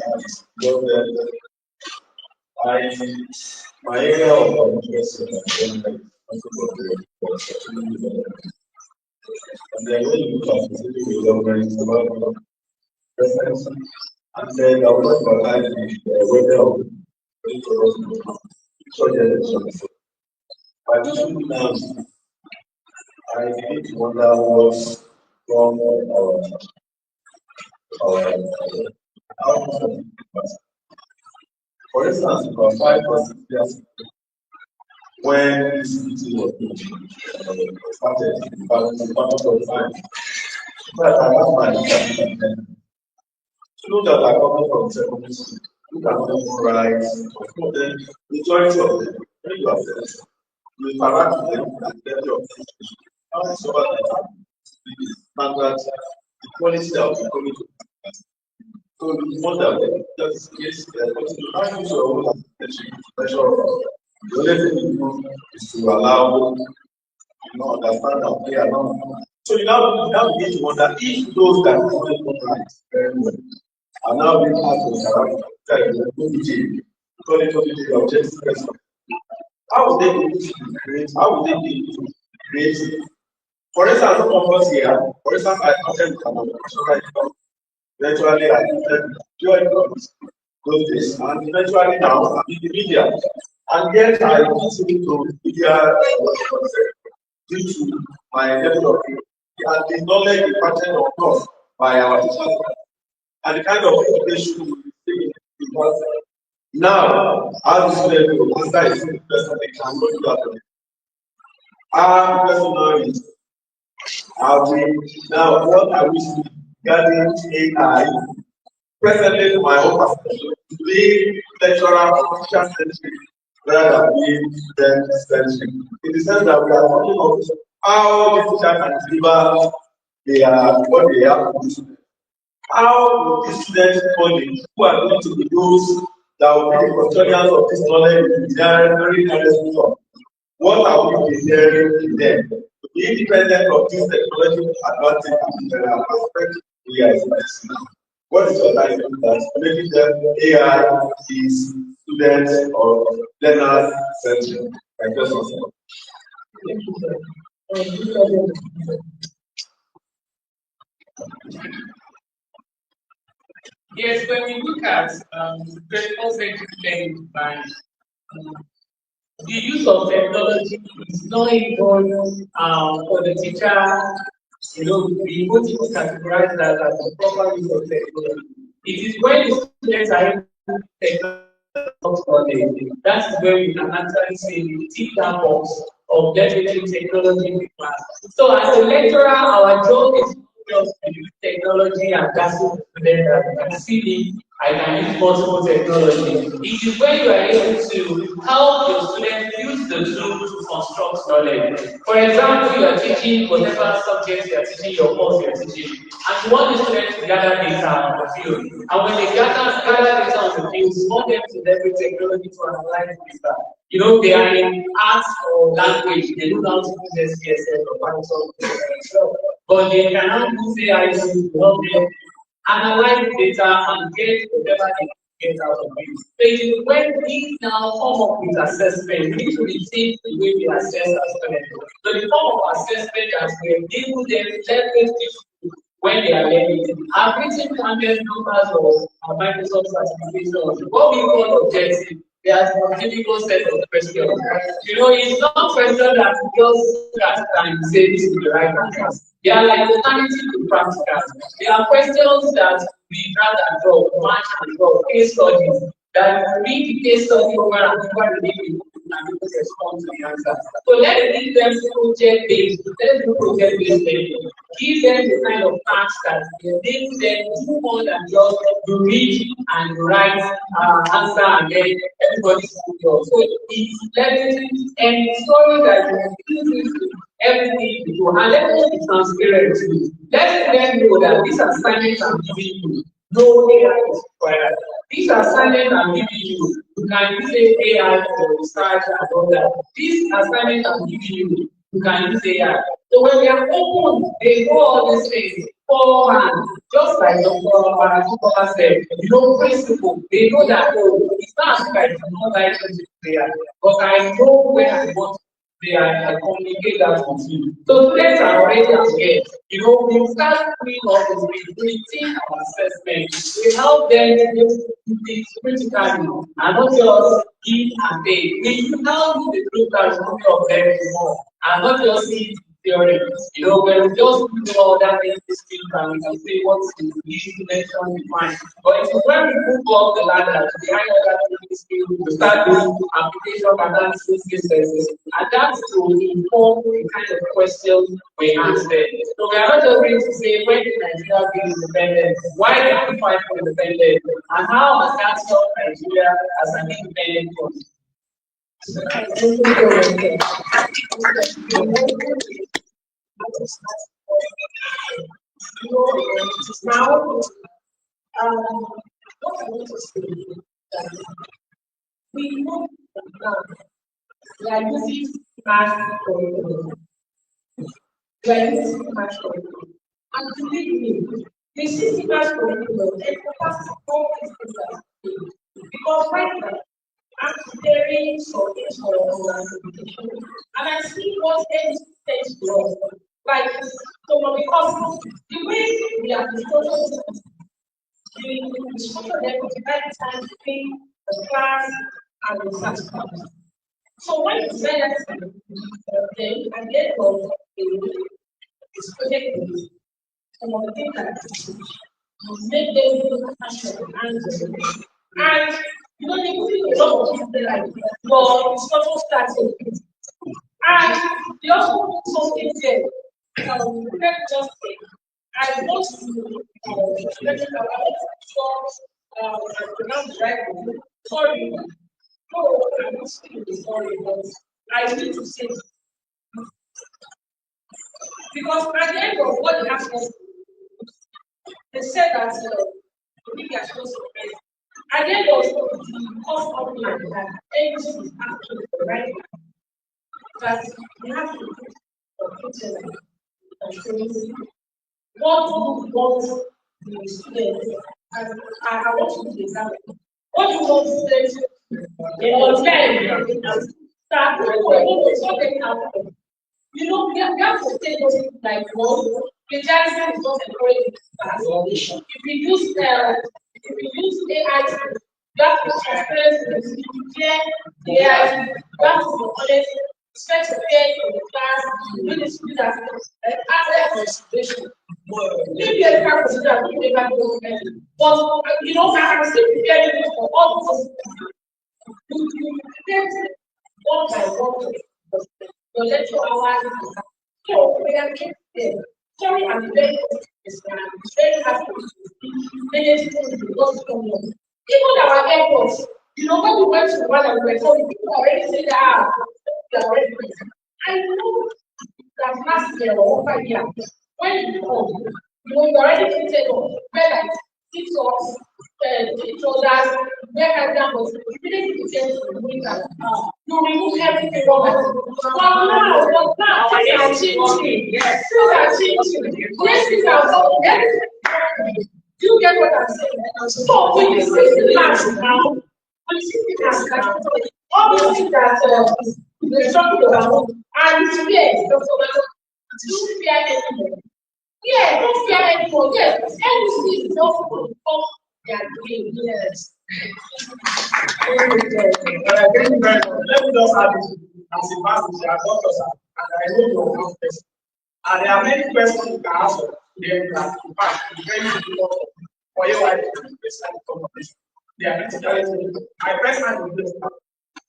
is, my area of interest is and then when you look at specific development about presence, and then I would like to highlight the weather of projects. By doing now, I begin to wonder what's wrong with our outcomes. For instance, about 5 or 6 years ago, when this meeting was started, but it's part of the time, but I have my students that are coming from secondary school, who cannot even write, of them, majority of them, when you are there, you interact with them and get your education. Now discover that the standards, the quality that will be coming to class. So you wonder that is the case, but you can't use your own attention to measure up. The only thing you do is to allow understand that they are not. So you now begin to wonder if those that are not even right very well are now being asked to interact with OBJ, because it will be the objective question. How would they be able to create? How would they be able to create? For instance, some of us here, for instance, I started with an operational income. Eventually, I started pure income those days, and eventually now I'm in the media. And yet I want to media due to my level of and the knowledge imparted on us by our teachers and the kind of education we receive because now as this level master is the person they can go to that. Our person is now what I wish to regarding AI presently my own perspective to be lecturer of teacher centric rather than being student centric in the sense that we are talking of how the teacher can deliver what they have to do. How will the students who are going to be those that will be the custodians of this knowledge in their very knowledgeable talk? What are we preparing in them to be independent of this technological advantage and general aspect we are experiencing now? What is your idea that making them AI is students or learners centric? My question is. Yes, when we look at person-centric learning by the use of technology is not even for the teacher, be able to categorize that as a proper use of technology. It is when the students are able to technology, that's where we can actually say we tick that box of leveraging technology in class. So as a lecturer, our job is just to use technology and that's the student that can see it I can use multiple technologies. It is when you are able to help your students use the tool to construct knowledge. For example, you are teaching whatever subject you are teaching, your course you are teaching, and you want the students to gather data on the field. And when they gather data on the field, you want them to leverage technology to analyze data. You know, they are in arts or language, they don't know how to use SPSS or Python, but they cannot use AI to help them analyze data and get whatever they get out of it. So it is when we now come up with assessment, we need to rethink the way we assess our students. So the form of assessment that we enable them leverage this when they are learning. I've written countless numbers of Microsoft certifications. What we call objective. There's a typical set of questions. You know, it's not question that just that time say this is the right answer. They are like alternative to practical. They are questions that we drag and drop, match and drop, case studies. That read the case study over and over again and people respond to the answer. So let's give them project based, let's do project based learning. Give them the kind of tasks that enable them to do more than just to read and write answer and then everybody's skill. So it's leveraging and story that you use everything you do. And let us be transparent too. Let them know that these assignments I'm giving you, no AI is required. These assignments I'm giving you, you can use AI for research and all that. These assignments I'm giving you, you can use AI. So when we are open, they know all these things beforehand. Just like Dr. said, you know, principle, they know that, oh, it's not as if I do not like AI, but I know where I want they are communicate that with you. So students are already aware. You know, we start doing all this, we think our assessment, we help them to do things critically and not just give and take. We help the group that many of them more and not just see theory. You know, when we just do all that in this field and we can say what is this dimension define. But it is when we move up the ladder to behind other things field, we start doing application analysis cases, and that's to inform the kind of questions we ask them. So we are not just going to say when did Nigeria be independent, why did we fight for independence, and how has that helped Nigeria as an independent country? Now, what I want to say is that we know that we are using math curriculum. We are using math curriculum. And believe me, the system math curriculum encompasses all these things. Because right now, I'm preparing for this organization, and I see what any stage does. Like, so because the way we are structured, the structure that we divide time between the class and the research class. So when you say that, then at the end of the week, it's project based. Some of the things that you make them do passion and you know, they put in a lot of people like, but it's not all starting. And they also put something there. Let me just say, I want to let you know about the right. Sorry, no, I'm not saying sorry, but I need to say because at the end of what they have to they said that we are supposed to pay. At the end of the cost of that everything is actually the right. But we have to put what do you want the students and I want to do example. What do you want the students start with? You know, we have to take those like one, plagiarism is not encouraged class. If we use AI, you have to transparent the AI, you have to be honest, expect to pay for the class, do the students and ask them situation. Maybe a class consider that we never go but you know, I can still prepare you for all those. You prepare one by one. Your lecture hours. So we are there. Sorry, I'm very happy to speak manage because even our airports, when we went to one and we were told, people already say that they are already ready. I know that last year or 5 years, when you come, you already treated us, where like 6 socks, 3 shoulders, where I can was immediately you change to the winter. You remove everything from it. But now, things are changing. Yes, things are changing. Yes, things are so. Do you get what I'm saying? So when you see the class now, when you see the class now, all those things that we're talking about, and it's fear, don't fear anyone. Yeah, don't fear anyone. Yes, everything is not for they are doing. Yes. Thank you very much. Let me just add this as a pastor, they are doctors, and I know you are not person. And there are many questions you can ask them that in fact it's very difficult for you to understand conversation. They are critically my first time in this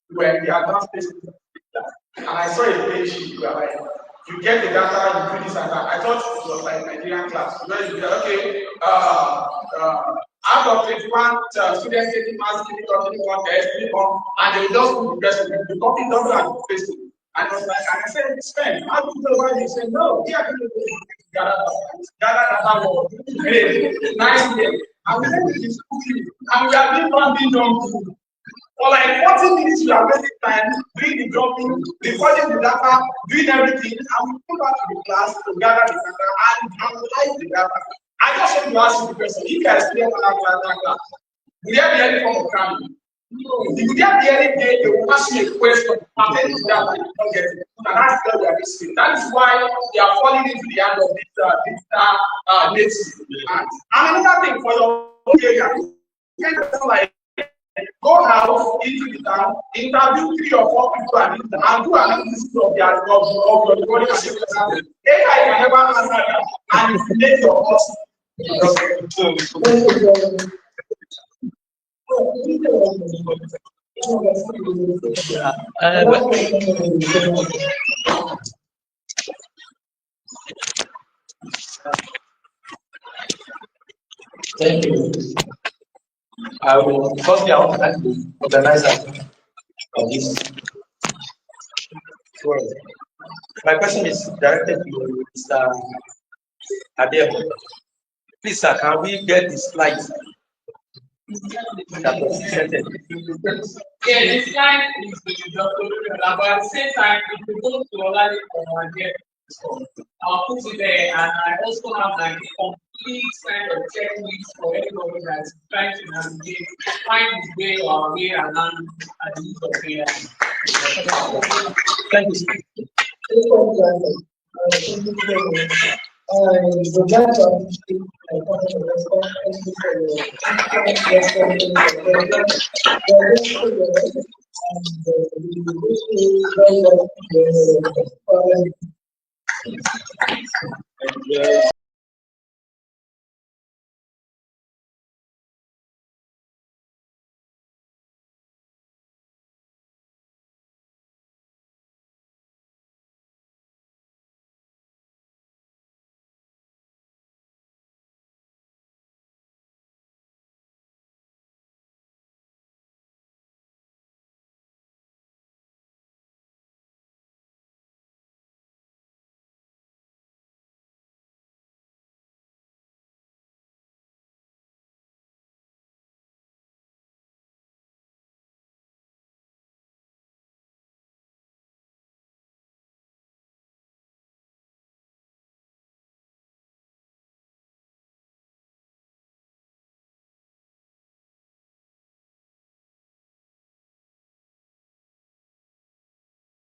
when the advanced person and I saw a page where like you get the data, you do this and that. I thought it was like Nigerian class. Where you be like, okay, out of 21 students taking mass clinical contest, and they will just put the question, the copy doctor and face it. And I was like, and I said, Spend, how do you know why? He said, no, we are going to gather data, great, nice day. And we said, it is cooking, and we are being done. For like 40 minutes, we are wasting time doing the jumping, recording the data, doing everything, and we go back to the class to gather the data and analyze the data. I just want to ask you the question: if you are experienced on that class, will there be any form of cramming? No. Will there be any day they will ask you a question and then you don't get it? And that's where we are missing. That is why they are falling into the hand of this native. And another thing for your area, like go out into the town, interview 3 or 4 people and do analysis of their body and AI can never answer that and make your cost. Thank you. I will firstly I want to thank the organizer of this forum. My question is directed to Mr. Adele. Please, sir, can we get the slides that was presented? Yeah, the slide is the doctor, but at the same time, if you go to Olabisi Onabanjo University, I'll put it there, and I also have like a complete kind of checklist for everybody that's trying to navigate, find his way or way around at the use of AI. Thank you. Thank you.